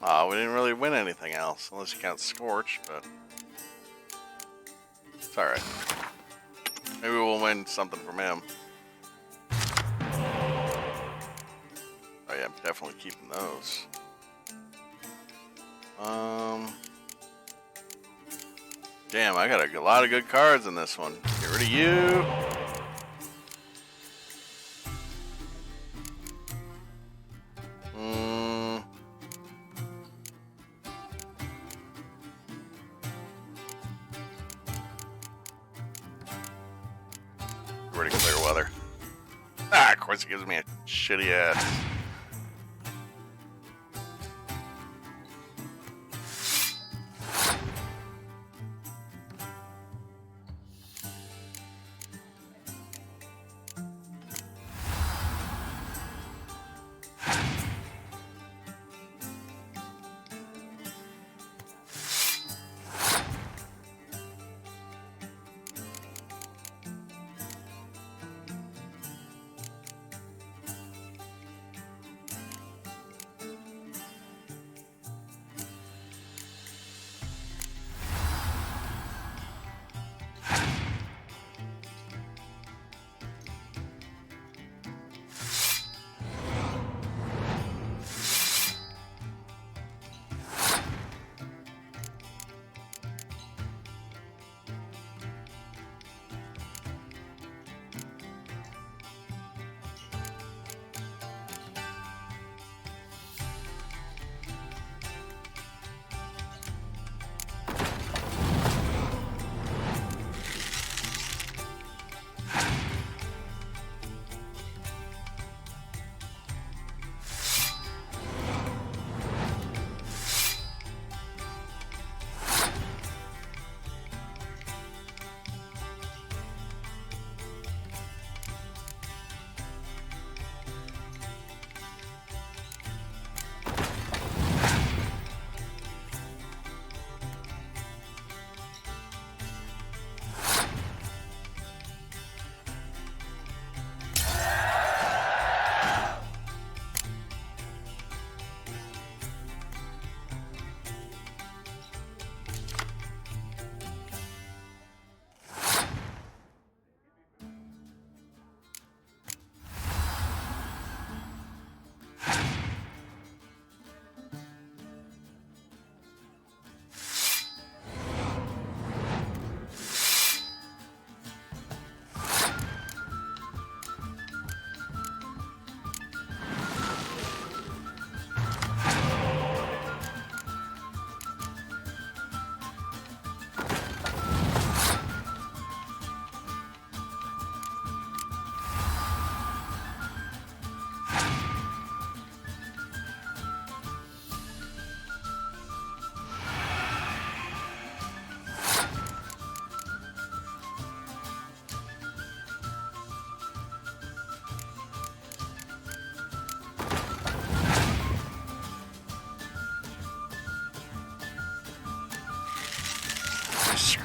Oh, we didn't really win anything else, unless you count Scorch, but it's alright. Maybe we'll win something from him. Oh yeah, I'm definitely keeping those. Damn, I got a lot of good cards in this one. Get rid of you. promise it gives me a shitty ass.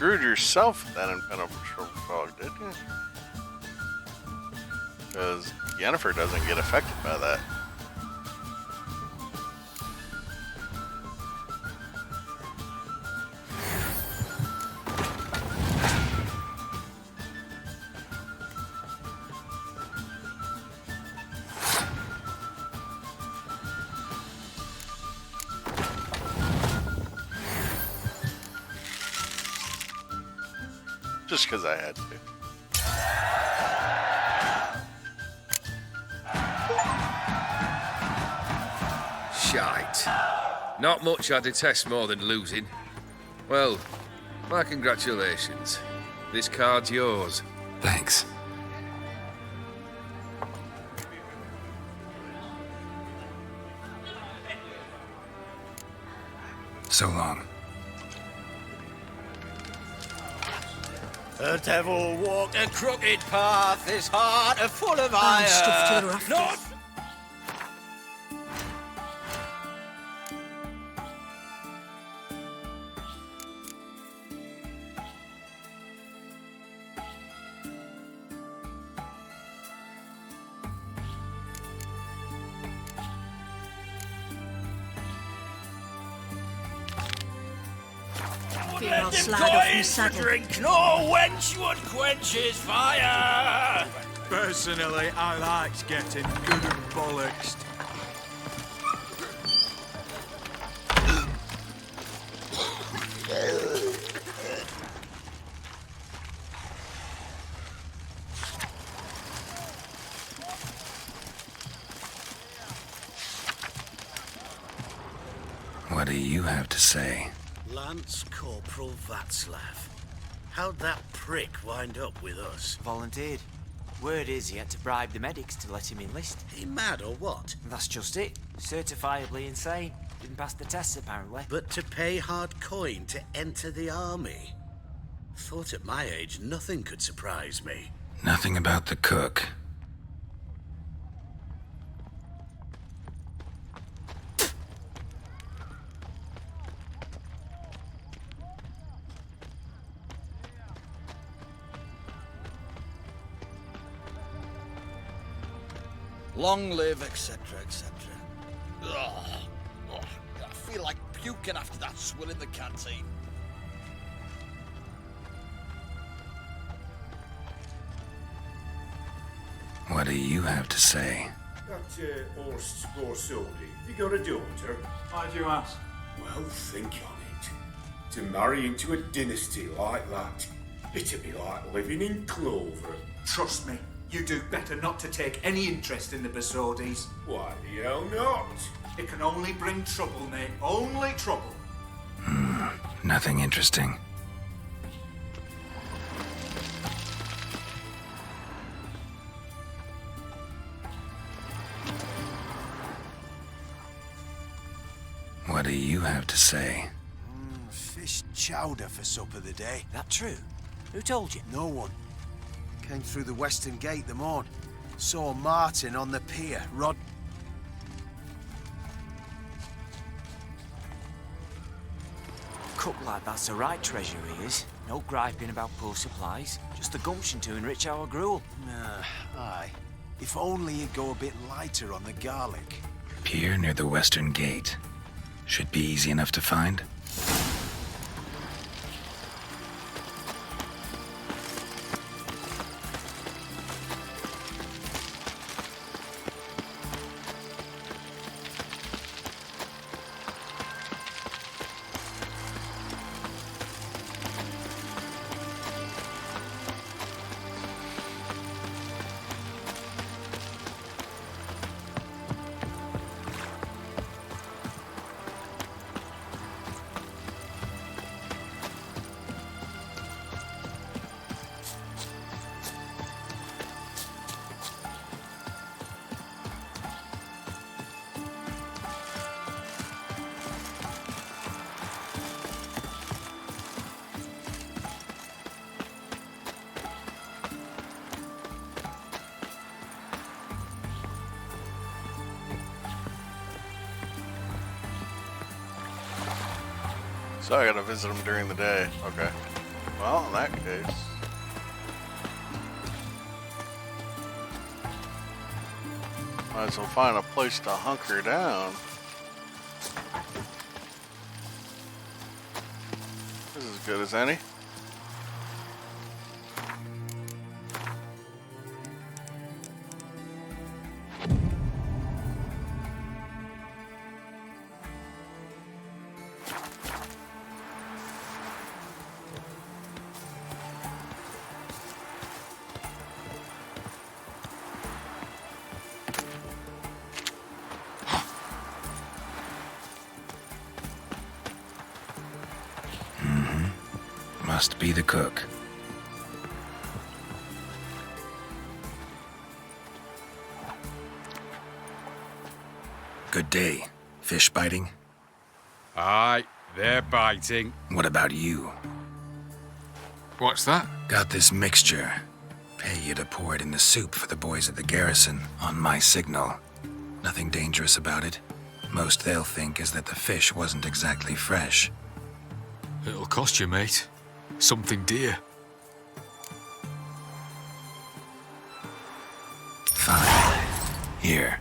Screwed yourself with that impenetrable fog, didn't you? Because Yennefer doesn't get affected by that. Just because I had to. Shite. Not much I detest more than losing. Well, my congratulations. This card's yours. Thanks. So long. The devil walked a crooked path, his heart a full of iron. Stuff to the rafters. Not I'll slide off my saddle. drink, no wench would quench his fire. Personally, I likes getting good and bollocksed. What do you have to say? Lance Corporal Václav. How'd that prick wind up with us? Volunteered. Word is he had to bribe the medics to let him enlist. He mad or what? That's just it. Certifiably insane. Didn't pass the tests, apparently. But to pay hard coin to enter the army? Thought at my age nothing could surprise me. Nothing about the cook. Long live, etc., etc. I feel like puking after that swill in the canteen. What do you have to say? That horse poor Sylvie, you got a daughter? Why do you ask? Well, think on it. To marry into a dynasty like that, it'd be like living in clover. Trust me, you do better not to take any interest in the Besodis. Why the hell not? It can only bring trouble, mate. Only trouble. Nothing interesting. What do you have to say? Fish chowder for supper the day. That true? Who told you? No one. Came through the western gate the morn. Saw Martin on the pier, Cook like that's the right treasure he is. No griping about poor supplies. Just the gumption to enrich our gruel. Aye. If only he'd go a bit lighter on the garlic. Pier near the western gate. Should be easy enough to find. So I gotta visit them during the day. Okay. Well, in that case. Might as well find a place to hunker down. This is as good as any. Must be the cook. Good day. Fish biting? Aye, they're biting. What about you? What's that? Got this mixture. Pay you to pour it in the soup for the boys at the garrison on my signal. Nothing dangerous about it. Most they'll think is that the fish wasn't exactly fresh. It'll cost you, mate. Something dear. Fine. Here.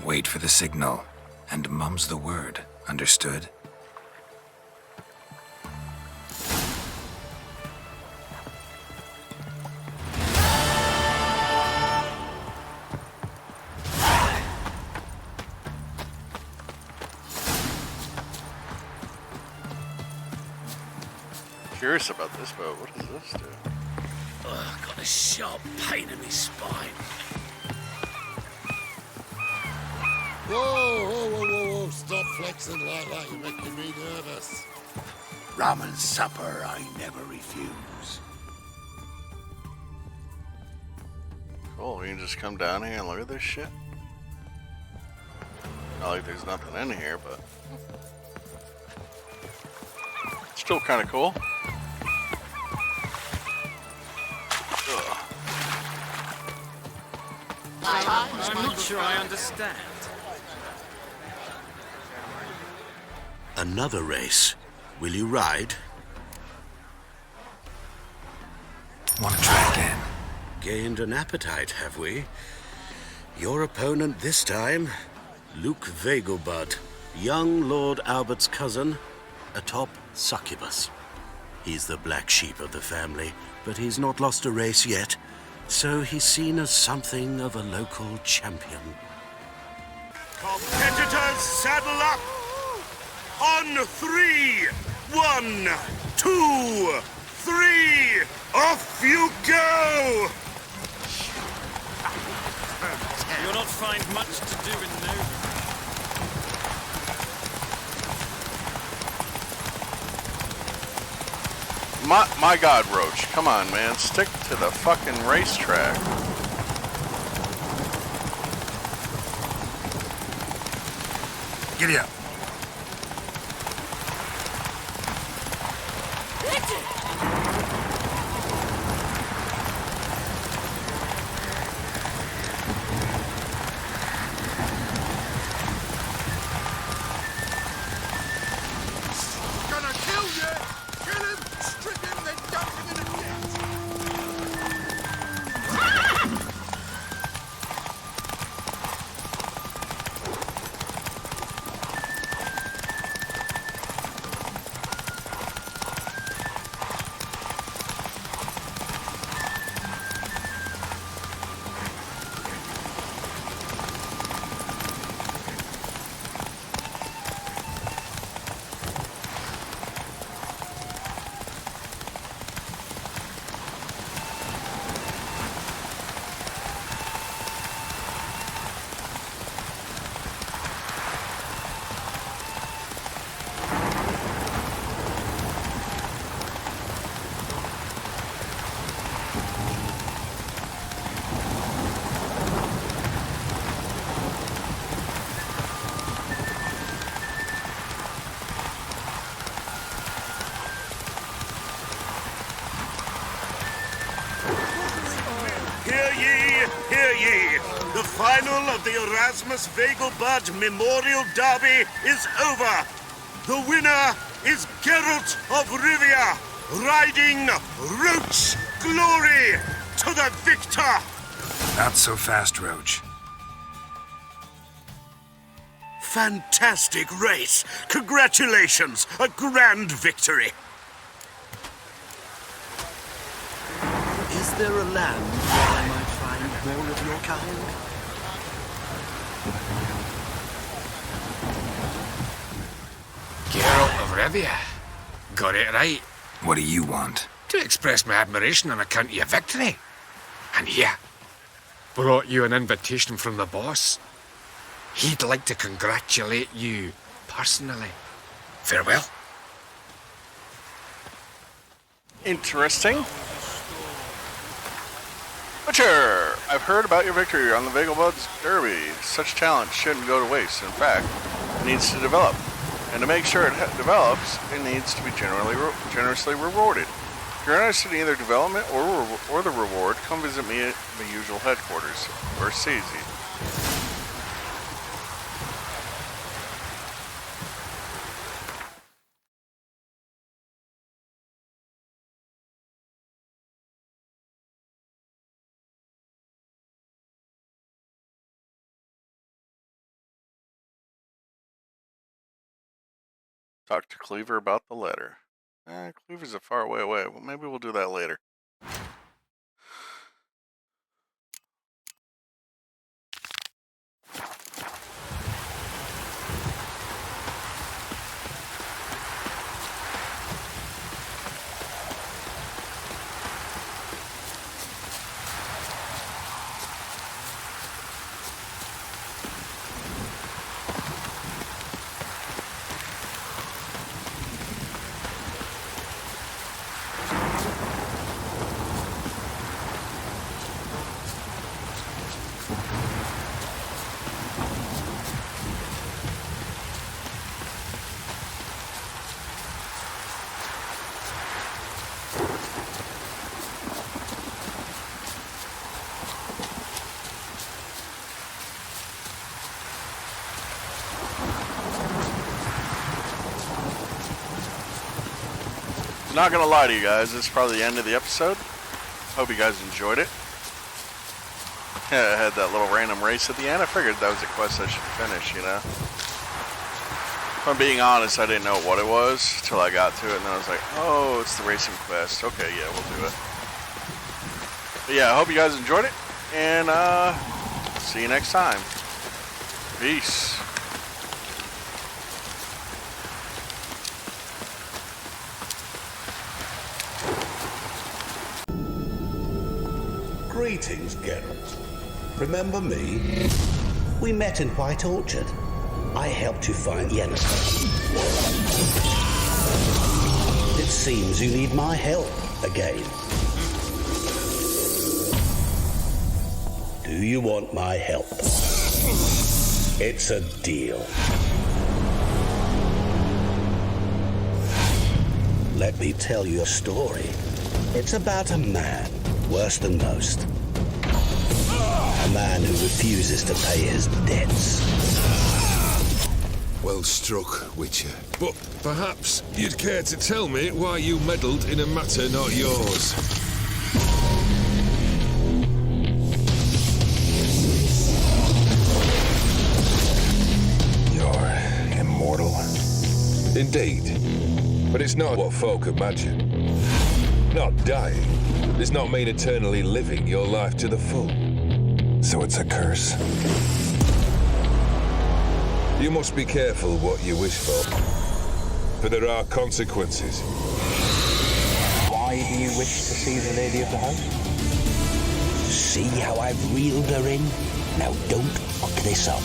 Wait for the signal, and mum's the word. Understood? Curious about this boat. What does this do? Ugh, got a sharp pain in my spine. Whoa, whoa, whoa, whoa, whoa. Stop flexing like that. You're making me nervous. Rum supper I never refuse. Cool, we can just come down here and look at this shit. Not like there's nothing in here, but still kind of cool. Ugh. I'm not sure I understand. Another race. Will you ride? Want to try again? Gained an appetite, have we? Your opponent this time, Luke Vegelbud, young Lord Albert's cousin, atop succubus. He's the black sheep of the family, but he's not lost a race yet, so he's seen as something of a local champion. Competitors, saddle up! On 3! 1, 2, 3! Off you go! You'll not find much to do in Nova. My God, Roach, come on, man, stick to the fucking racetrack. Giddy up. Gonna kill you! Kill him! Strip him, then dump him in a ditch! Hear ye! The final of the Erasmus Vegelbud Memorial Derby is over. The winner is Geralt of Rivia, riding Roach Glory to the victor! Not so fast, Roach. Fantastic race! Congratulations! A grand victory! Is there a land where I might find more of your kind? Geralt of Rivia. Got it right. What do you want? To express my admiration on account of your victory. And here, brought you an invitation from the boss. He'd like to congratulate you personally. Farewell. Interesting. Butcher! I've heard about your victory on the Vegelbud's Derby. Such talent shouldn't go to waste. In fact, it needs to develop. And to make sure it develops, it needs to be generously rewarded. If you're interested in either development or the reward, come visit me at the usual headquarters. Or Sazy. Talk to Cleaver about the letter. Cleaver's a far way away. Well, maybe we'll do that later. not gonna lie to you guys, this is probably the end of the episode. Hope you guys enjoyed it. I had that little random race at the end. I figured that was a quest I should finish, you know. If I'm being honest, I didn't know what it was till I got to it, and then I was like, oh, it's the racing quest. Okay, yeah, we'll do it. But yeah, I hope you guys enjoyed it, and see you next time. Peace. Greetings, Geralt. Remember me? We met in White Orchard. I helped you find Yennefer. It seems you need my help again. Do you want my help? It's a deal. Let me tell you a story. It's about a man, worse than most. A man who refuses to pay his debts. Well struck, Witcher. But perhaps you'd care to tell me why you meddled in a matter not yours. You're immortal. Indeed. But it's not what folk imagine. Not dying does not mean eternally living your life to the full. So it's a curse. You must be careful what you wish for there are consequences. Why do you wish to see the Lady of the House? See how I've reeled her in? Now don't fuck this up.